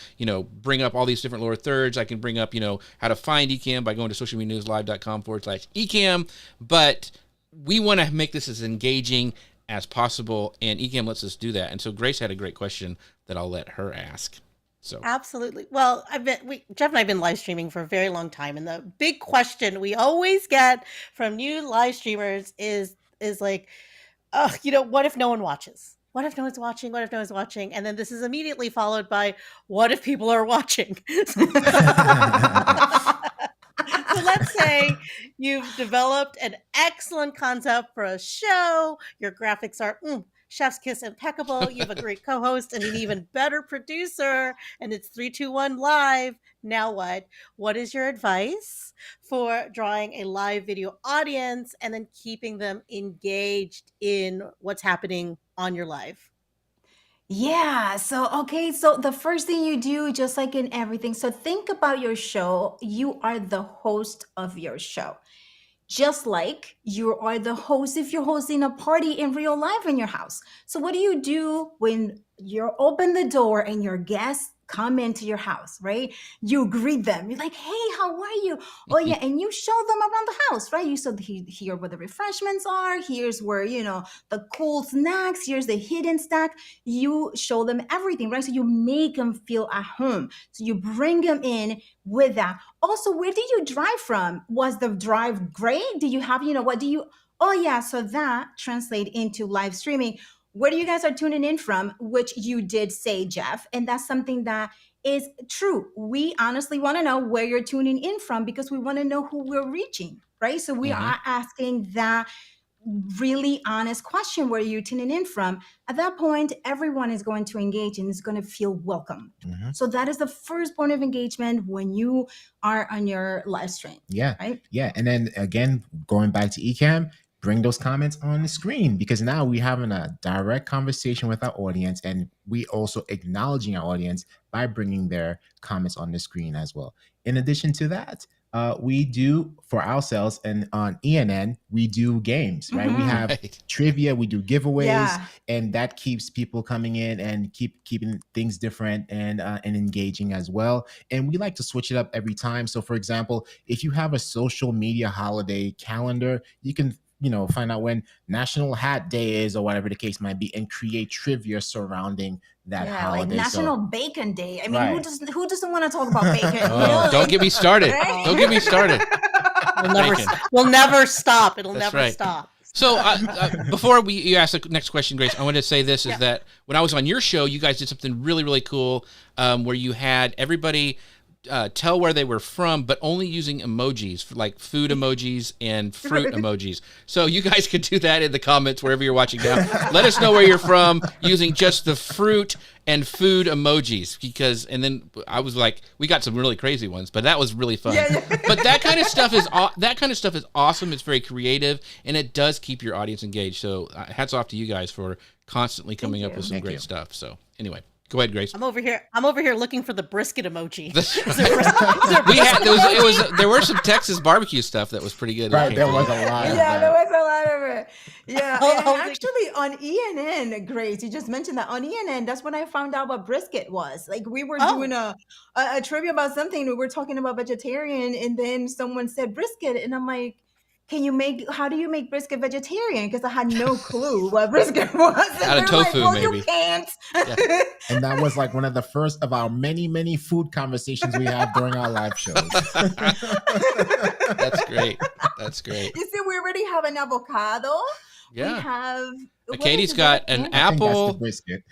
Speaker 1: bring up all these different lower thirds. I can bring up, how to find Ecamm by going to socialmedianewslive.com/Ecamm. But we want to make this as engaging as possible, and Ecamm lets us do that. And so Grace had a great question that I'll let her ask. So
Speaker 2: Absolutely. Well, Jeff and I have been live streaming for a very long time, and the big question we always get from new live streamers is like, oh, what if no one watches? What if no one's watching? What if no one's watching? And then this is immediately followed by, what if people are watching? So let's say you've developed an excellent concept for a show. Your graphics are chef's kiss impeccable. You have a great co-host and an even better producer, and it's 3, 2, 1 live. Now what? What is your advice for drawing a live video audience and then keeping them engaged in what's happening on your live?
Speaker 4: Yeah. So the first thing you do, just like in everything, so think about your show. You are the host of your show. Just like you are the host if you're hosting a party in real life in your house. So what do you do when you open the door and your guests come into your house, right? You greet them. You're like, hey, how are you? Oh yeah, and you show them around the house, right? You so here where the refreshments are. Here's where the cool snacks. Here's the hidden snack. You show them everything, right? So you make them feel at home. So you bring them in with that. Also, where did you drive from? Was the drive great? Do you have, what do you? Oh yeah, so that translate into live streaming. Where do you guys are tuning in from? Which you did say, Jeff, and that's something that is true. We honestly want to know where you're tuning in from because we want to know who we're reaching, right? So we are asking that really honest question, where you're tuning in from. At that point, everyone is going to engage and is going to feel welcome. So that is the first point of engagement when you are on your live stream.
Speaker 3: Yeah.
Speaker 4: Right.
Speaker 3: Yeah. And then again, going back to Ecamm, bring those comments on the screen, because now we're having a direct conversation with our audience, and we also acknowledging our audience by bringing their comments on the screen as well. In addition to that, we do for ourselves, and on ENN, we do games, right? We have trivia, we do giveaways, and that keeps people coming in and keeping things different and engaging as well. And we like to switch it up every time. So for example, if you have a social media holiday calendar, you can find out when National Hat Day is or whatever the case might be, and create trivia surrounding that holiday.
Speaker 4: Like National Bacon Day. I mean,
Speaker 3: Right.
Speaker 4: who doesn't want to talk about bacon?
Speaker 1: Oh, don't get me started.
Speaker 4: Right?
Speaker 1: Don't get me started.
Speaker 2: We'll never stop. It'll
Speaker 1: That's
Speaker 2: never
Speaker 1: right.
Speaker 2: stop.
Speaker 1: So before you ask the next question, Grace, I wanted to say this is that when I was on your show, you guys did something really, really cool where you had everybody tell where they were from, but only using emojis, like food emojis and fruit emojis. So you guys could do that in the comments wherever you're watching now. Let us know where you're from using just the fruit and food emojis, and then I was like, we got some really crazy ones, but that was really fun. But that kind of stuff is awesome. It's very creative, and it does keep your audience engaged. So hats off to you guys for constantly coming up with some great stuff. So anyway. Go ahead, Grace.
Speaker 2: I'm over here looking for the brisket emoji.
Speaker 1: There were some Texas barbecue stuff that was pretty good.
Speaker 3: Right, there was a lot.
Speaker 4: There was a lot of it. Yeah, and actually on ENN, Grace, you just mentioned that on ENN, that's when I found out what brisket was. Like we were doing a trivia about something. We were talking about vegetarian, and then someone said brisket, and I'm like, how do you make brisket vegetarian? Because I had no clue what brisket was.
Speaker 1: Out of tofu,
Speaker 4: like,
Speaker 1: maybe.
Speaker 4: You can't.
Speaker 1: Yeah.
Speaker 3: And that was like one of the first of our many, many food conversations we have during our live shows.
Speaker 1: That's great. That's great.
Speaker 4: You see, we already have an avocado.
Speaker 1: Yeah.
Speaker 4: We have.
Speaker 1: Katie's got an apple.
Speaker 3: Brisket.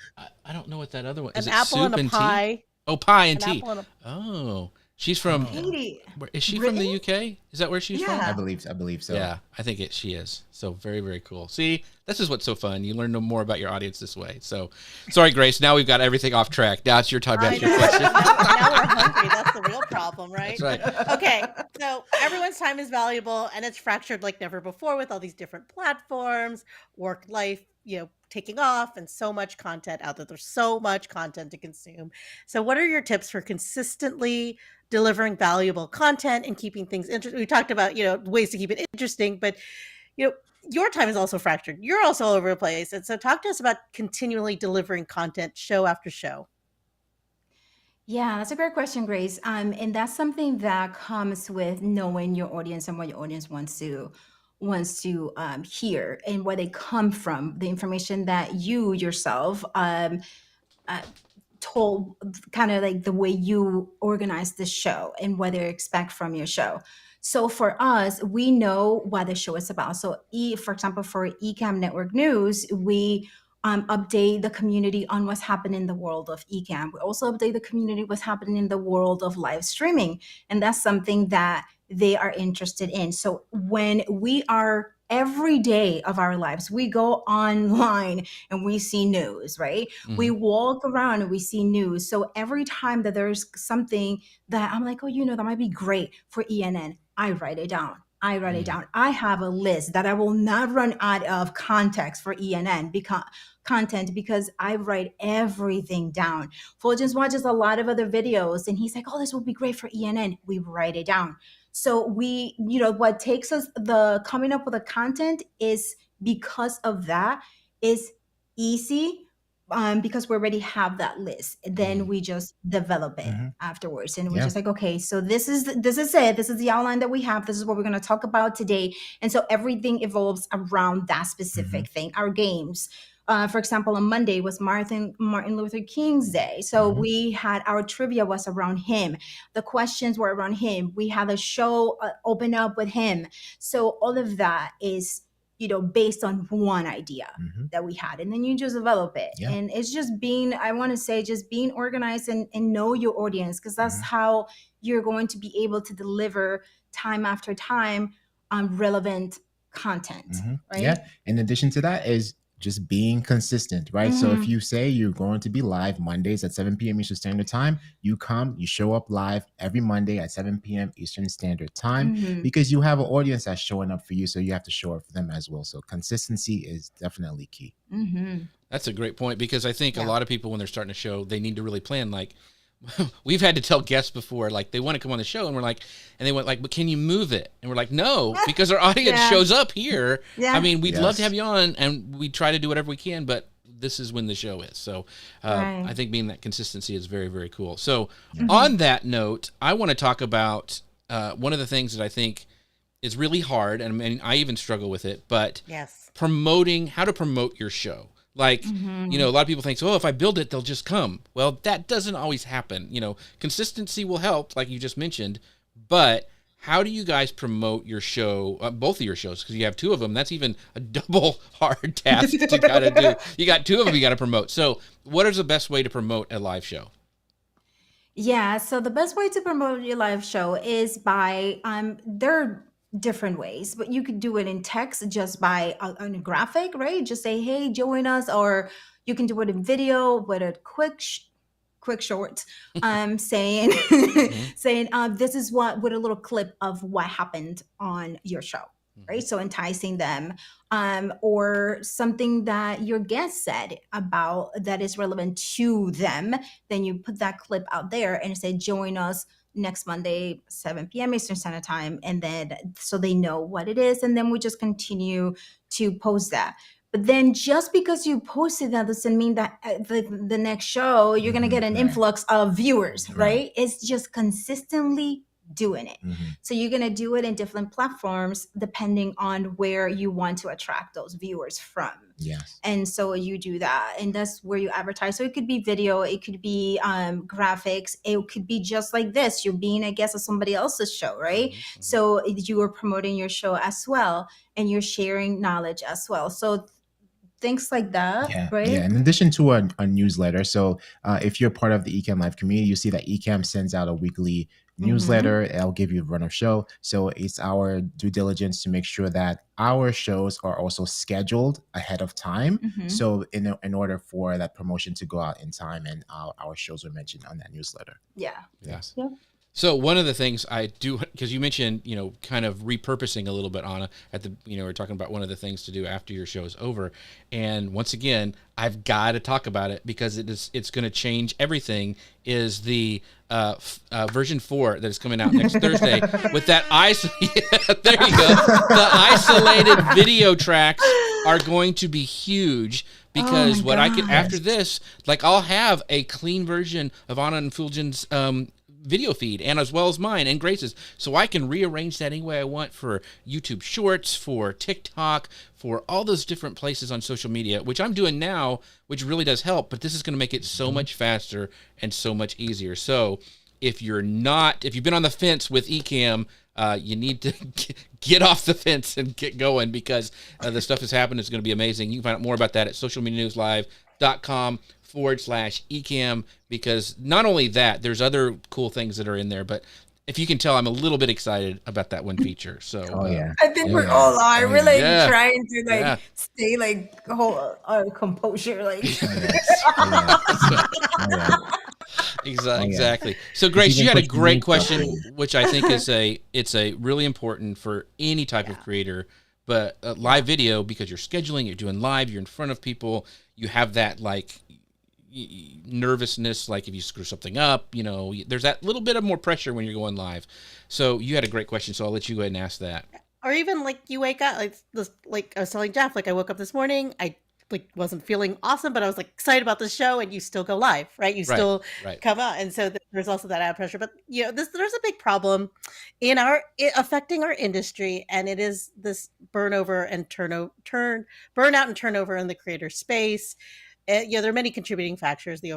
Speaker 1: I don't know what that other one
Speaker 2: An
Speaker 1: is.
Speaker 2: apple
Speaker 1: Soup
Speaker 2: and a pie.
Speaker 1: Tea? Oh, pie and
Speaker 2: An
Speaker 1: tea.
Speaker 2: apple and
Speaker 1: Oh. She's from.
Speaker 4: Katie.
Speaker 1: Is she
Speaker 4: Britain?
Speaker 1: from the UK? Is that where she's from?
Speaker 4: Yeah.
Speaker 3: I believe so.
Speaker 1: Yeah, I think she is. So very, very cool. See, this is what's so fun. You learn more about your audience this way. So, sorry, Grace. Now we've got everything off track. Now it's your time to ask your question.
Speaker 2: Now we're hungry. That's the real problem, right?
Speaker 1: That's right.
Speaker 2: Okay, so everyone's time is valuable, and it's fractured like never before with all these different platforms, work life, taking off, and so much content out there. There's so much content to consume. So what are your tips for consistently delivering valuable content and keeping things interesting? We talked about, ways to keep it interesting, but, your time is also fractured. You're also all over the place. And so talk to us about continually delivering content show after show.
Speaker 4: Yeah, that's a great question, Grace. And that's something that comes with knowing your audience and what your audience wants to wants to hear and where they come from, the information that you yourself told, kind of like the way you organize the show and what they expect from your show. So for us, we know what the show is about. So for example, for Ecamm Network News, we update the community on what's happening in the world of Ecamm. We also update the community what's happening in the world of live streaming. And that's something that they are interested in. So when we are every day of our lives, we go online and we see news, right?
Speaker 1: Mm-hmm.
Speaker 4: We walk around and we see news. So every time that there's something that I'm like, oh, that might be great for ENN, I write it down. I have a list that I will not run out of context for ENN content because I write everything down. Fuljens watches a lot of other videos and he's like, oh, this will be great for ENN. We write it down. So we, what takes us the coming up with the content is because of that is easy. Because we already have that list, then we just develop it afterwards, and we're just like, okay, so this is it. This is the outline that we have. This is what we're going to talk about today, and so everything evolves around that specific thing. Our games, for example, on Monday was Martin Luther King's Day, so we had our trivia was around him. The questions were around him. We had a show open up with him. So all of that is based on one idea that we had, and then you just develop it. And it's just being organized and know your audience, because that's how you're going to be able to deliver time after time on relevant content, right?
Speaker 3: Yeah. In addition to that is just being consistent, right? So if you say you're going to be live Mondays at 7 p.m. Eastern Standard Time, you show up live every Monday at 7 p.m. Eastern Standard Time because you have an audience that's showing up for you. So you have to show up for them as well. So consistency is definitely key.
Speaker 1: That's a great point, because I think a lot of people, when they're starting a show, they need to really plan. Like, we've had to tell guests before, like, they want to come on the show, and we're like, and they went like, but can you move it? And we're like, no, because our audience shows up here. I mean, we'd love to have you on, and we try to do whatever we can, but this is when the show is. So I think being that consistency is very, very cool. So on that note, I want to talk about one of the things that I think is really hard, and I mean, I even struggle with it, but how to promote your show. Like, a lot of people think, oh, if I build it, they'll just come. Well, that doesn't always happen. Consistency will help, like you just mentioned, but how do you guys promote your show, both of your shows? Because you have two of them. That's even a double hard task to kind of do. You got two of them you got to promote. So what is the best way to promote a live show?
Speaker 4: Yeah, so the best way to promote your live show is by, there are different ways, but you could do it in text just by a graphic, right? Just say, hey, join us, or you can do it in video with a quick short, saying this is what, with a little clip of what happened on your show, right? So enticing them, or something that your guest said about that is relevant to them. Then you put that clip out there and say, join us next Monday, 7 p.m. Eastern Standard Time. And then so they know what it is. And then we just continue to post that. But then just because you posted that doesn't mean that the next show, you're going to get an influx of viewers, right? It's just consistently doing it. So you're going to do it in different platforms depending on where you want to attract those viewers from.
Speaker 3: Yes.
Speaker 4: And so you do that, and that's where you advertise. So it could be video, it could be graphics, it could be just like this. You're being a guest of somebody else's show, right? So you are promoting your show as well, and you're sharing knowledge as well. So things like that, right?
Speaker 3: Yeah. In addition to a newsletter, so if you're part of the Ecamm Live community, you see that Ecamm sends out a weekly newsletter. It'll give you a run of show. So it's our due diligence to make sure that our shows are also scheduled ahead of time. So in order for that promotion to go out in time, and our shows are mentioned on that newsletter.
Speaker 1: Yes. So one of the things I do, because you mentioned, kind of repurposing a little bit, Ana, at the, we're talking about one of the things to do after your show is over. And once again, I've got to talk about it because it's going to change everything, is the version 4 that is coming out next Thursday with that there you go. The isolated video tracks are going to be huge, because after this, like, I'll have a clean version of Ana and Fuljens video feed, and as well as mine and Grace's, so I can rearrange that any way I want for YouTube Shorts, for TikTok, for all those different places on social media, which I'm doing now, which really does help. But this is going to make it so much faster and so much easier. So if you've been on the fence with Ecamm, you need to get off the fence and get going, because the stuff that's happened is going to be amazing. You can find out more about that at socialmedianewslive.com/Ecamm, because not only that, there's other cool things that are in there, but if you can tell, I'm a little bit excited about that one feature. So,
Speaker 4: I think we're all are. We're like trying to stay whole composure,
Speaker 1: Exactly. So, Grace, you had a great question, which I think is it's a really important for any type of creator, but live video, because you're scheduling, you're doing live, you're in front of people, you have that nervousness, like if you screw something up, there's that little bit of more pressure when you're going live. So you had a great question, so I'll let you go ahead and ask that.
Speaker 2: Or even you wake up, like I was telling Jeff, I woke up this morning, I wasn't feeling awesome, but I was excited about the show, and you still go live, right? You still come out, and so there's also that added pressure. But there's a big problem affecting our industry, and it is this burnout and turnover in the creator space. There are many contributing factors: the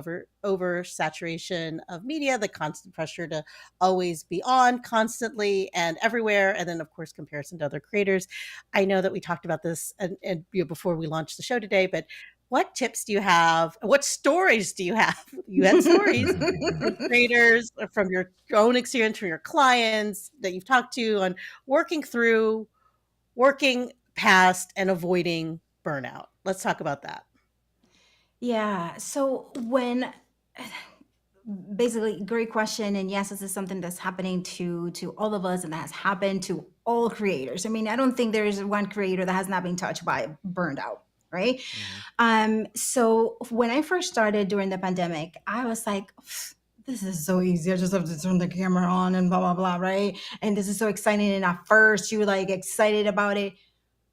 Speaker 2: oversaturation of media, the constant pressure to always be on constantly and everywhere, and then of course comparison to other creators. I know that we talked about this and before we launched the show today, but what tips do you have? What stories do you have? You had stories from creators, from your own experience, from your clients that you've talked to on working past and avoiding burnout. Let's talk about that.
Speaker 4: Yeah. So basically, great question. And yes, this is something that's happening to all of us, and that has happened to all creators. I mean, I don't think there is one creator that has not been touched by burnout, right? So when I first started during the pandemic, I was like, this is so easy. I just have to turn the camera on and blah, blah, blah, right? And this is so exciting. And at first you were excited about it.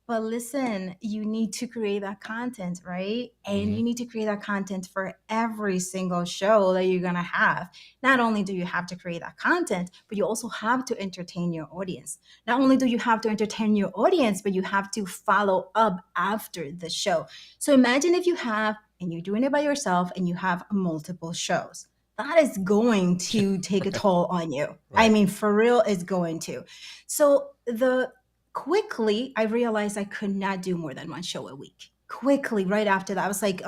Speaker 4: But listen, you need to create that content, right? And you need to create that content for every single show that you're going to have. Not only do you have to create that content, but you also have to entertain your audience. Not only do you have to entertain your audience, but you have to follow up after the show. So imagine if and you're doing it by yourself, and you have multiple shows. That is going to take a toll on you. Right. I mean, for real, it's going to. So quickly, I realized I could not do more than one show a week. Quickly, right after that, I was like,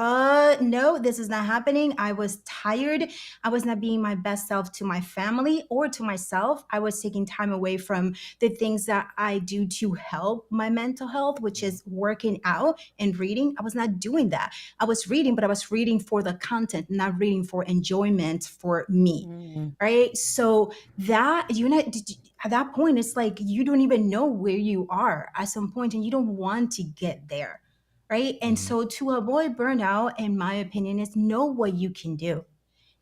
Speaker 4: no, this is not happening. I was tired. I was not being my best self to my family or to myself. I was taking time away from the things that I do to help my mental health, which is working out and reading. I was not doing that. I was reading, but I was reading for the content, not reading for enjoyment for me, right? So that, at that point, it's you don't even know where you are at some point, and you don't want to get there, right? And so to avoid burnout, in my opinion, is know what you can do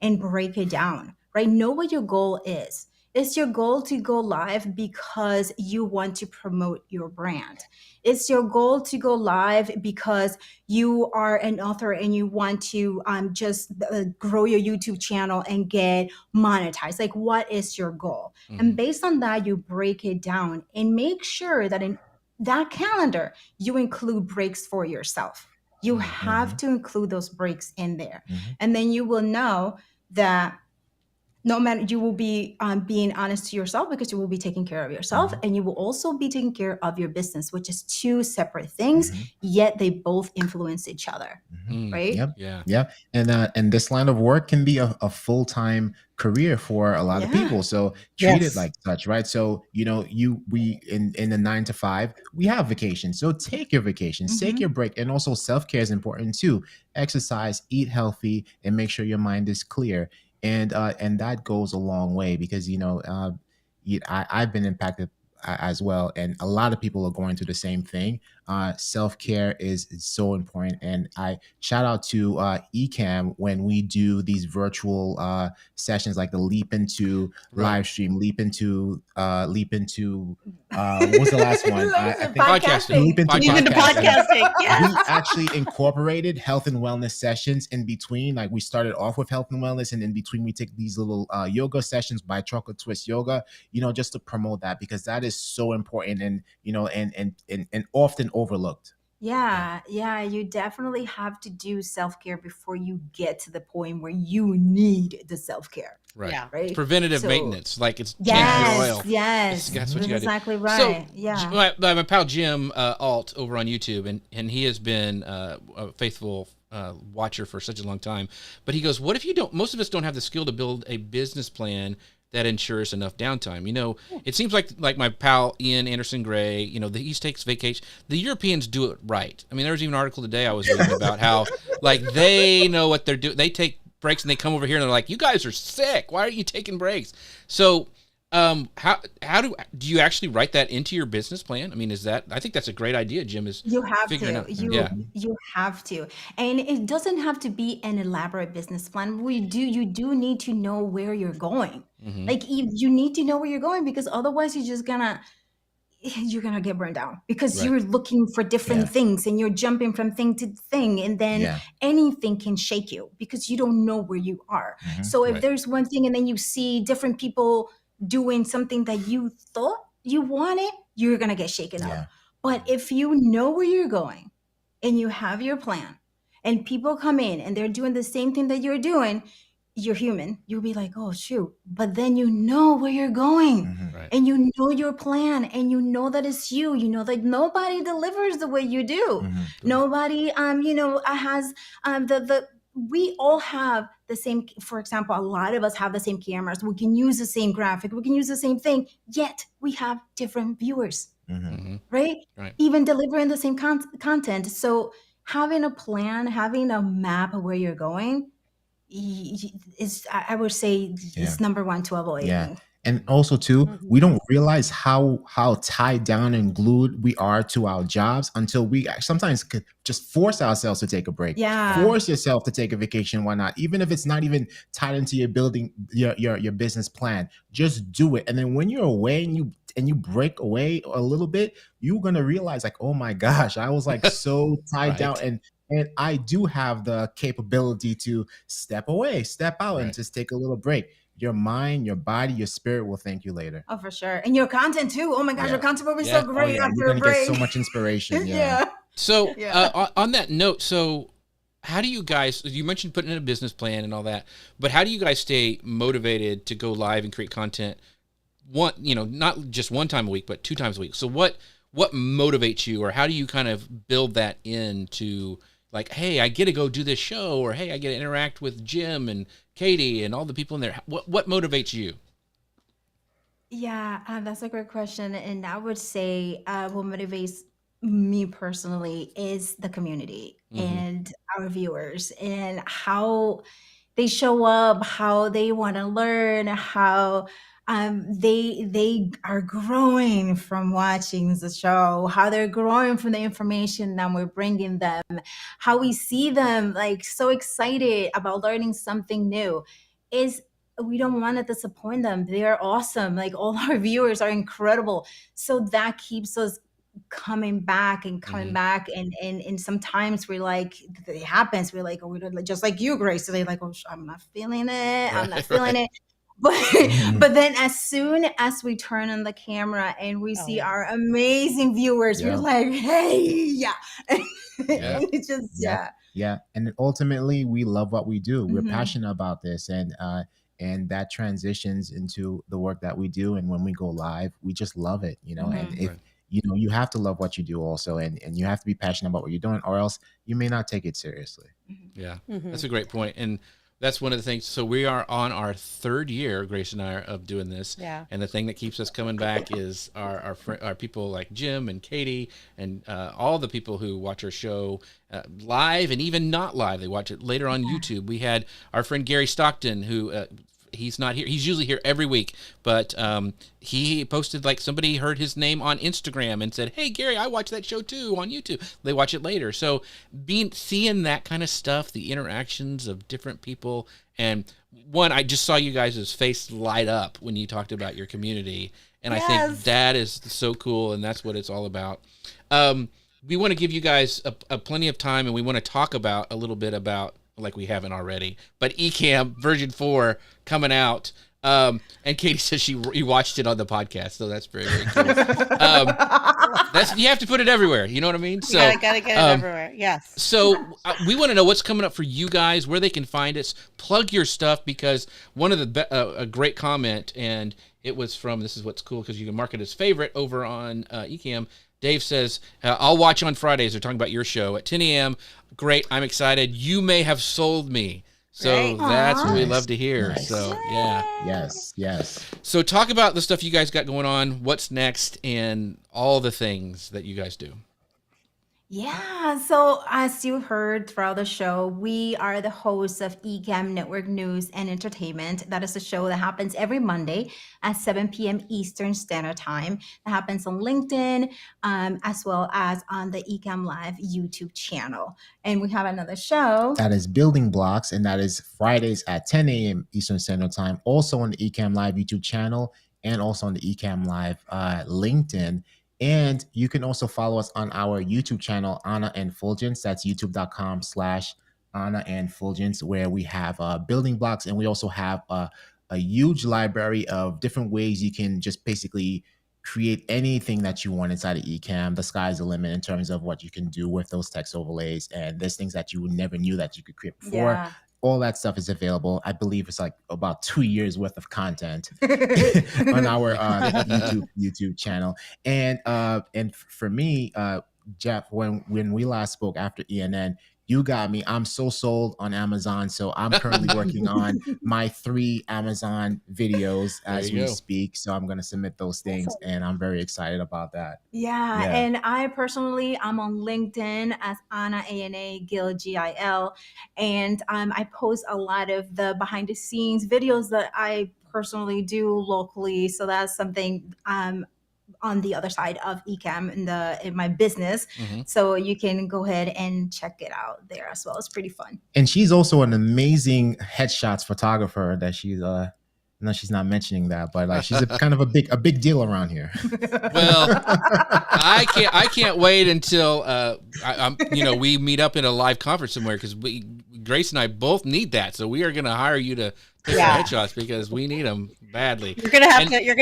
Speaker 4: and break it down, right? Know what your goal is. Is your goal to go live because you want to promote your brand? Is your goal to go live because you are an author and you want to just grow your YouTube channel and get monetized? What is your goal? And based on that, you break it down and make sure that in that calendar, you include breaks for yourself. You have to include those breaks in there. And then you will know that no matter, you will be being honest to yourself, because you will be taking care of yourself, and you will also be taking care of your business, which is two separate things, yet they both influence each other, right?
Speaker 3: Yep. And this line of work can be a full-time career for a lot of people. So treat it like such, right? So, we in the 9 to 5, we have vacation. So take your vacations, take your break. And also self-care is important too. Exercise, eat healthy, and make sure your mind is clear. And that goes a long way, because I've been impacted as well, and a lot of people are going through the same thing. Self-care is so important. And I shout out to Ecamm when we do these virtual sessions like the Leap Into
Speaker 1: Right.
Speaker 3: live stream, Leap Into what was the last one? I think
Speaker 1: Podcasting.
Speaker 3: Leap Into
Speaker 2: Leap into podcasting. Yes.
Speaker 3: We actually incorporated health and wellness sessions in between. Like we started off with health and wellness, and in between we take these little yoga sessions by Chocolate Twist Yoga, just to promote that, because that is so important, and and often overlooked.
Speaker 4: Yeah, you definitely have to do self-care before you get to the point where you need the self-care.
Speaker 1: Right.
Speaker 2: Yeah.
Speaker 4: Right.
Speaker 1: It's preventative
Speaker 4: So-
Speaker 1: maintenance. Like it's changing your
Speaker 4: Yes,
Speaker 1: oil.
Speaker 4: yes.
Speaker 1: That's what you gotta do.
Speaker 4: exactly right.
Speaker 1: So,
Speaker 4: yeah.
Speaker 1: my pal Jim Alt over on YouTube, and he has been a faithful watcher for such a long time. But he goes, "What if you don't? Most of us don't have the skill to build a business plan that ensures enough downtime. It seems like my pal Ian Anderson Gray. He takes vacation. The Europeans do it right. I mean, there was even an article today I was reading about how like they know what they're doing. They take breaks and they come over here and they're like, you guys are sick. Why aren't you taking breaks? So how do you actually write that into your business plan? I mean, I think that's a great idea, Jim, is
Speaker 4: You have
Speaker 1: figuring
Speaker 4: to.
Speaker 1: out.
Speaker 4: You you have to. And it doesn't have to be an elaborate business plan. You do need to know where you're going.
Speaker 1: Mhm.
Speaker 4: Like you need to know where you're going, because otherwise you're gonna get burned out, because
Speaker 1: Right.
Speaker 4: you're looking for different
Speaker 3: Yeah.
Speaker 4: things and you're jumping from thing to thing, and then
Speaker 3: Yeah.
Speaker 4: anything can shake you because you don't know where you are.
Speaker 3: Mhm.
Speaker 4: So if
Speaker 1: Right.
Speaker 4: there's one thing and then you see different people doing something that you thought you wanted, you're gonna get shaken
Speaker 3: Yeah.
Speaker 4: up. But if you know where you're going and you have your plan, and people come in and they're doing the same thing that you're doing, you're human. You'll be like, oh shoot. But then you know where you're going.
Speaker 3: Mhm.
Speaker 1: Right.
Speaker 4: And you know your plan, and you know that it's you. You know that nobody delivers the way you do.
Speaker 3: Mhm.
Speaker 4: Nobody, has the we all have the same. For example, a lot of us have the same cameras. We can use the same graphic. We can use the same thing. Yet we have different viewers,
Speaker 3: Mhm.
Speaker 1: Mhm.
Speaker 4: right?
Speaker 1: Right.
Speaker 4: Even delivering the same content. So having a plan, having a map of where you're going, is I would say
Speaker 3: Yeah.
Speaker 4: is number one to avoid.
Speaker 3: Yeah. And also too,
Speaker 2: Mhm.
Speaker 3: we don't realize how tied down and glued we are to our jobs until we sometimes could just force ourselves to take a break.
Speaker 4: Yeah.
Speaker 3: Force yourself to take a vacation, why not? Even if it's not even tied into your building your business plan, just do it. And then when you're away and you break away a little bit, you're gonna realize like, oh my gosh, I was like so tied
Speaker 1: Right.
Speaker 3: down, and I do have the capability to step away, step out, and
Speaker 1: Right.
Speaker 3: just take a little break. Your mind, your body, your spirit will thank you later.
Speaker 4: Oh, for sure. And your content too. Oh my gosh,
Speaker 3: Yeah.
Speaker 4: your content will be
Speaker 1: Yeah.
Speaker 4: so
Speaker 1: Oh,
Speaker 4: great
Speaker 3: You're
Speaker 4: after a
Speaker 3: gonna
Speaker 4: break.
Speaker 3: get so much inspiration. Yeah.
Speaker 4: yeah.
Speaker 1: So
Speaker 4: Yeah.
Speaker 1: on that note, how do you guys? You mentioned putting in a business plan and all that, but how do you guys stay motivated to go live and create content? Not just one time a week, but 2 times a week. So what motivates you, or how do you kind of build that into like, hey, I get to go do this show, or hey, I get to interact with Jim and Katie and all the people in there. What motivates you?
Speaker 4: Yeah, that's a great question. And I would say what motivates me personally is the community
Speaker 1: Mhm.
Speaker 4: and our viewers, and how they show up, how they want to learn, how they are growing from watching the show, how they're growing from the information that we're bringing them, how we see them like so excited about learning something new. Is We don't want to disappoint them. They're awesome. Like all our viewers are incredible. So that keeps us coming back and coming
Speaker 1: Mhm.
Speaker 4: back. And sometimes we're like, it happens. We're like, oh, we're just like you, Grace. So they're like, oh, I'm not feeling it. I'm not
Speaker 1: Right,
Speaker 4: feeling
Speaker 1: right.
Speaker 4: it. But
Speaker 3: Mhm.
Speaker 4: but then as soon as we turn on the camera and we
Speaker 2: Oh,
Speaker 4: see
Speaker 2: yeah.
Speaker 4: our amazing viewers,
Speaker 3: Yeah.
Speaker 4: we're like, hey, yeah.
Speaker 1: Yeah.
Speaker 4: And it's just
Speaker 3: Yeah. Yeah. And ultimately we love what we do. We're
Speaker 4: Mhm.
Speaker 3: passionate about this, and that transitions into the work that we do. And when we go live, we just love it, and
Speaker 4: Mhm.
Speaker 3: if
Speaker 1: Right.
Speaker 3: you have to love what you do also, and you have to be passionate about what you're doing, or else you may not take it seriously.
Speaker 1: Yeah,
Speaker 2: Mhm.
Speaker 1: that's a great point. And that's one of the things. So we are on our 3rd year, Grace and I, of doing this.
Speaker 2: Yeah.
Speaker 1: And the thing that keeps us coming back is our people like Jim and Katie and all the people who watch our show live and even not live. They watch it later on YouTube. We had our friend Gary Stockton, who he's not here. He's usually here every week, but he posted like somebody heard his name on Instagram and said, "Hey Gary, I watched that show too on YouTube." They watch it later. So seeing that kind of stuff, the interactions of different people, and I just saw you guys' face light up when you talked about your community, and
Speaker 2: Yes.
Speaker 1: I think that is so cool, and that's what it's all about. We want to give you guys a plenty of time, and we want to talk about a little bit about, like we haven't already, but Ecamm version 4 coming out. And Katie says you watched it on the podcast, so that's very, very cool. You have to put it everywhere. You know what I mean? So
Speaker 2: gotta get it everywhere. Yes.
Speaker 1: So we want to know what's coming up for you guys, where they can find us. Plug your stuff, because one of the a great comment, and it was from, this is what's cool because you can mark it as favorite over on Ecamm. Dave says, I'll watch on Fridays. They're talking about your show at 10 a.m. Great. I'm excited. You may have sold me. So
Speaker 2: Great.
Speaker 1: that's what we
Speaker 3: Nice.
Speaker 1: love to hear.
Speaker 3: Nice.
Speaker 1: So, yeah.
Speaker 3: Yes.
Speaker 1: So talk about the stuff you guys got going on, what's next, and all the things that you guys do.
Speaker 4: Yeah, so as you heard throughout the show, we are the hosts of Ecamm Network News and Entertainment. That is a show that happens every Monday at 7 p.m. Eastern Standard Time. That happens on LinkedIn, as well as on the Ecamm Live YouTube channel. And we have another show.
Speaker 3: That is Building Blocks, and that is Fridays at 10 a.m. Eastern Standard Time, also on the Ecamm Live YouTube channel and also on the Ecamm Live LinkedIn. And you can also follow us on our YouTube channel, Ana and Fuljens. That's youtube.com/Ana and Fuljens, where we have Building Blocks, and we also have a huge library of different ways you can just basically create anything that you want inside of Ecamm. The sky's the limit in terms of what you can do with those text overlays, and there's things that you never knew that you could create before.
Speaker 4: Yeah.
Speaker 3: All that stuff is available. I believe it's like about 2 years worth of content on our YouTube channel. And for me, Jeff, when we last spoke after ENN, you got me. I'm so sold on Amazon. So I'm currently working on my 3 Amazon videos as we speak. So I'm going to submit those things, and I'm very excited about that.
Speaker 4: Yeah, and I personally, I'm on LinkedIn as Ana, A-N-A, Gil, G-I-L, and I post a lot of the behind the scenes videos that I personally do locally. So that's something on the other side of Ecamm in my business.
Speaker 1: Mm-hmm.
Speaker 4: So you can go ahead and check it out there as well. It's pretty fun.
Speaker 3: And she's also an amazing headshots photographer that she's no, she's not mentioning that, but like she's kind of a big deal around here.
Speaker 1: Well, I can't wait until we meet up in a live conference somewhere, because Grace and I both need that. So we are going to hire you to take our headshots, because we need them badly.
Speaker 2: You're gonna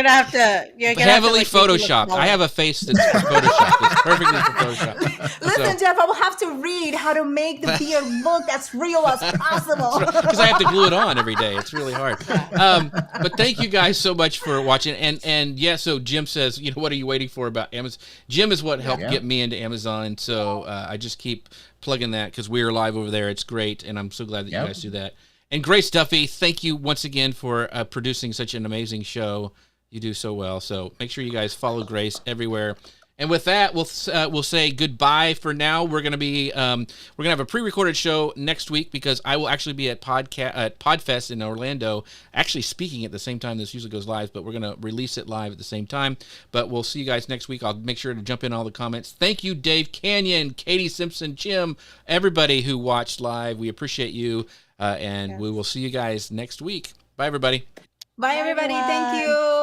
Speaker 2: have to
Speaker 1: heavily photoshopped. I have a face that's photoshopped. It's perfectly for Photoshop.
Speaker 4: Listen, Jeff, I will have to read how to make the beard look as real as possible.
Speaker 1: Because I have to glue it on every day. It's really hard. But thank you guys so much for watching. And yeah, so Jim says, what are you waiting for about Amazon? Jim is what helped get me into Amazon. So I just keep plugging that, because we are live over there. It's great. And I'm so glad that you guys do that. And Grace Duffy, thank you once again for producing such an amazing show. You do so well. So make sure you guys follow Grace everywhere. And with that, we'll say goodbye for now. We're gonna have a pre-recorded show next week, because I will actually be at Podfest in Orlando, actually speaking at the same time this usually goes live, but we're gonna release it live at the same time. But we'll see you guys next week. I'll make sure to jump in all the comments. Thank you, Dave Canyon, Katie Simpson, Jim, everybody who watched live. We appreciate you. And we will see you guys next week. Bye, everybody.
Speaker 4: Bye, everybody. Thank you.